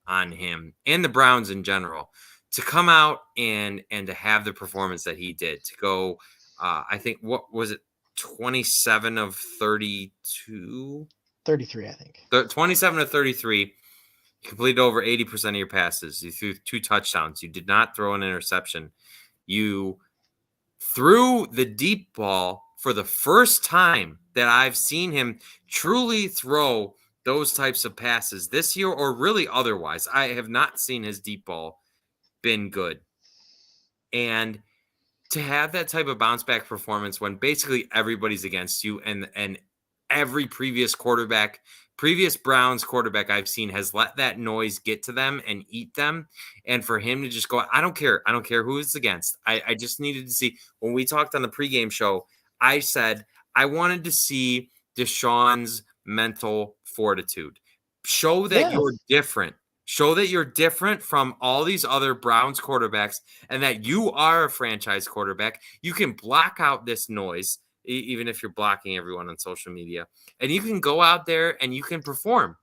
on him and the Browns in general, to come out and to have the performance that he did, to go, I think, what was it, 27 of 32? 33, I think. 27 of 33. You completed over 80% of your passes. You threw 2 touchdowns. You did not throw an interception. You threw the deep ball for the first time that I've seen him truly throw those types of passes this year, or really otherwise. I have not seen his deep ball been good. And to have that type of bounce back performance when basically everybody's against you, and every previous Browns quarterback I've seen has let that noise get to them and eat them. And for him to just go, I don't care who it's against. I just needed to see, when we talked on the pregame show, I said I wanted to see Deshaun's mental fortitude. Show that you're different. Show that you're different from all these other Browns quarterbacks, and that you are a franchise quarterback. You can block out this noise, even if you're blocking everyone on social media, and you can go out there and you can perform.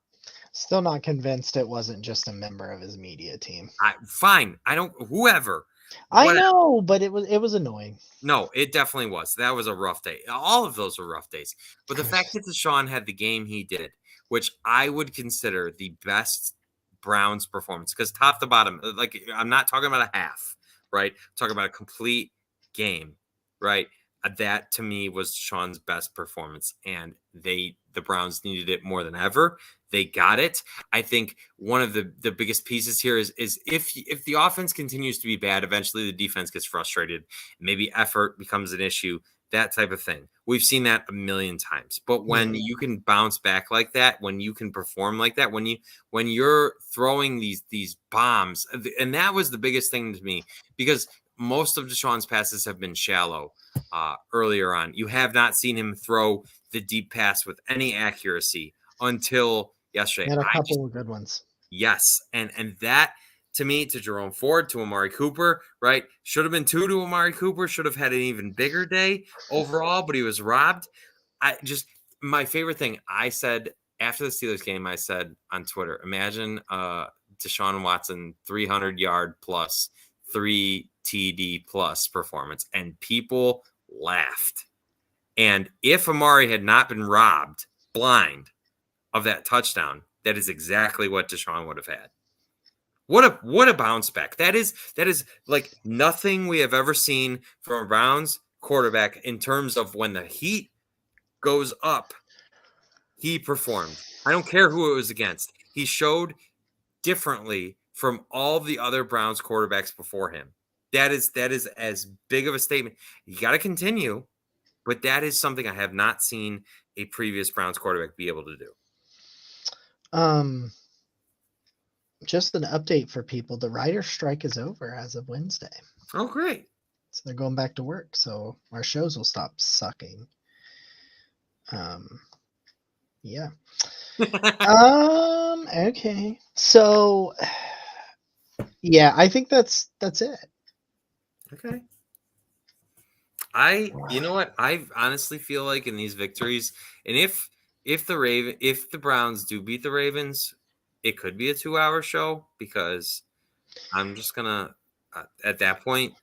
Still not convinced it wasn't just a member of his media team. Fine. Whoever. I know, but it was annoying. No, it definitely was. That was a rough day. All of those were rough days. But the fact that Deshaun had the game he did, which I would consider the best Browns performance, because top to bottom, like, I'm not talking about a half, right? I'm talking about a complete game, right? That to me was Deshaun's best performance, and the Browns needed it more than ever. They got it. I think one of the biggest pieces here is if the offense continues to be bad, eventually the defense gets frustrated. Maybe effort becomes an issue, that type of thing. We've seen that a million times. But when you can bounce back like that, when you can perform like that, when you're throwing these bombs, and that was the biggest thing to me, because most of Deshaun's passes have been shallow earlier on. You have not seen him throw the deep pass with any accuracy until yesterday. Had a couple of good ones. Yes. And that, to me, to Jerome Ford, to Amari Cooper, right? Should have been 2 to Amari Cooper. Should have had an even bigger day overall, but he was robbed. My favorite thing, I said after the Steelers game, I said on Twitter, imagine Deshaun Watson 300-yard plus 3 TD plus performance, and people laughed. And if Amari had not been robbed blind of that touchdown, that is exactly what Deshaun would have had. What a bounce back. That is like nothing we have ever seen from a Browns quarterback in terms of when the heat goes up, he performed. I don't care who it was against. He showed differently from all the other Browns quarterbacks before him. That is as big of a statement. You got to continue, but that is something I have not seen a previous Browns quarterback be able to do. just an update for people. The writer's strike is over as of Wednesday. Oh, great. So they're going back to work. So our shows will stop sucking. Yeah. Okay. So yeah, I think that's it. Okay. You know what? I honestly feel like in these victories, and if the Browns do beat the Ravens, it could be a 2-hour show, because I'm just gonna at that point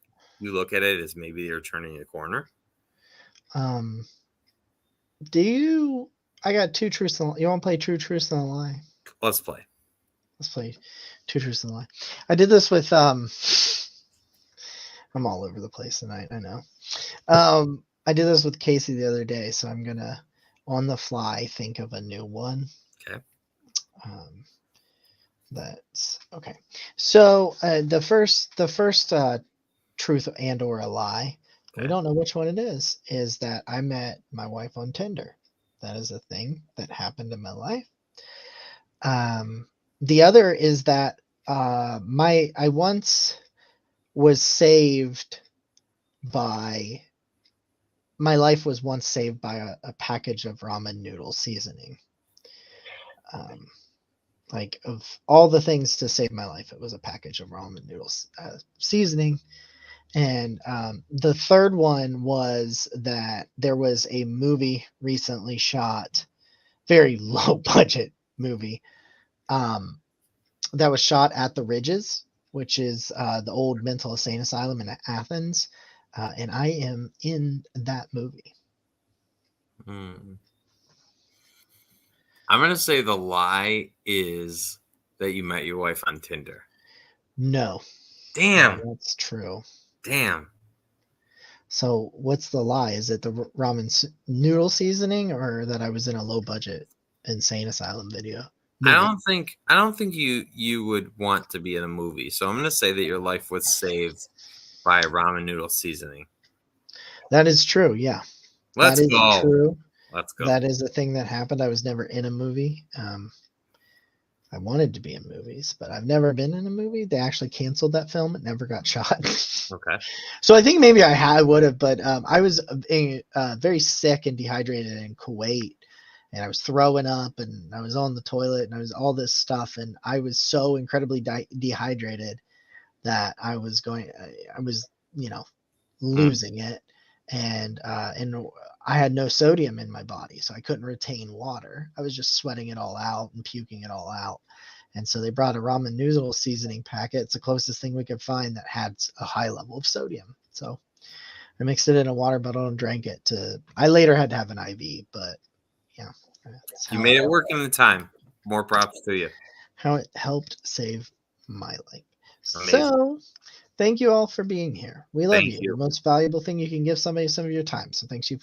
you look at it as maybe you're turning a corner. I got two truths and you want to play two truths and a lie? Let's play. Let's play two truths and a lie. I did this with I'm all over the place tonight, I know. I did this with Casey the other day, so I'm gonna on the fly think of a new one. Okay. That's okay. So the first truth and or a lie, we don't know which one it is that I met my wife on Tinder. That is a thing that happened in my life. The other is that I once was saved by my life was once saved by a package of ramen noodle seasoning. Like, of all the things to save my life, it was a package of ramen noodles seasoning. And the third one was that there was a movie recently shot, very low budget movie, that was shot at the Ridges, which is the old mental insane asylum in Athens. And I am in that movie. I'm going to say the lie is that you met your wife on Tinder. No. Damn. No, that's true. Damn. So what's the lie? Is it the ramen noodle seasoning, or that I was in a low budget insane asylum video? Movie? I don't think you would want to be in a movie. So I'm going to say that your life was saved by ramen noodle seasoning. That is true. Yeah. Let's go. True. Let's go. That is a thing that happened. I was never in a movie. I wanted to be in movies, but I've never been in a movie. They actually canceled that film. It never got shot. Okay. So I think maybe I would have, but I was very sick and dehydrated in Kuwait, and I was throwing up, and I was on the toilet, and I was all this stuff, and I was so incredibly dehydrated that I was losing it, and I had no sodium in my body, so I couldn't retain water. I was just sweating it all out and puking it all out. And so they brought a ramen noodle seasoning packet. It's the closest thing we could find that had a high level of sodium. So I mixed it in a water bottle and drank it. I later had to have an IV, but yeah. You made it work in the time. More props to you. How it helped save my life. Amazing. So thank you all for being here. We love you. The most valuable thing you can give somebody is some of your time. So thanks you.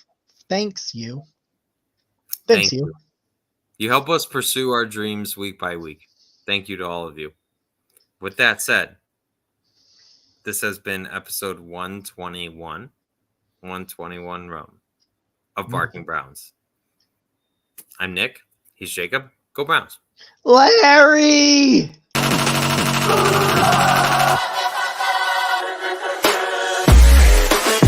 You help us pursue our dreams week by week. Thank you to all of you. With that said, this has been episode 121 Rome of Barking Browns. I'm Nick. He's Jacob. Go Browns. Larry!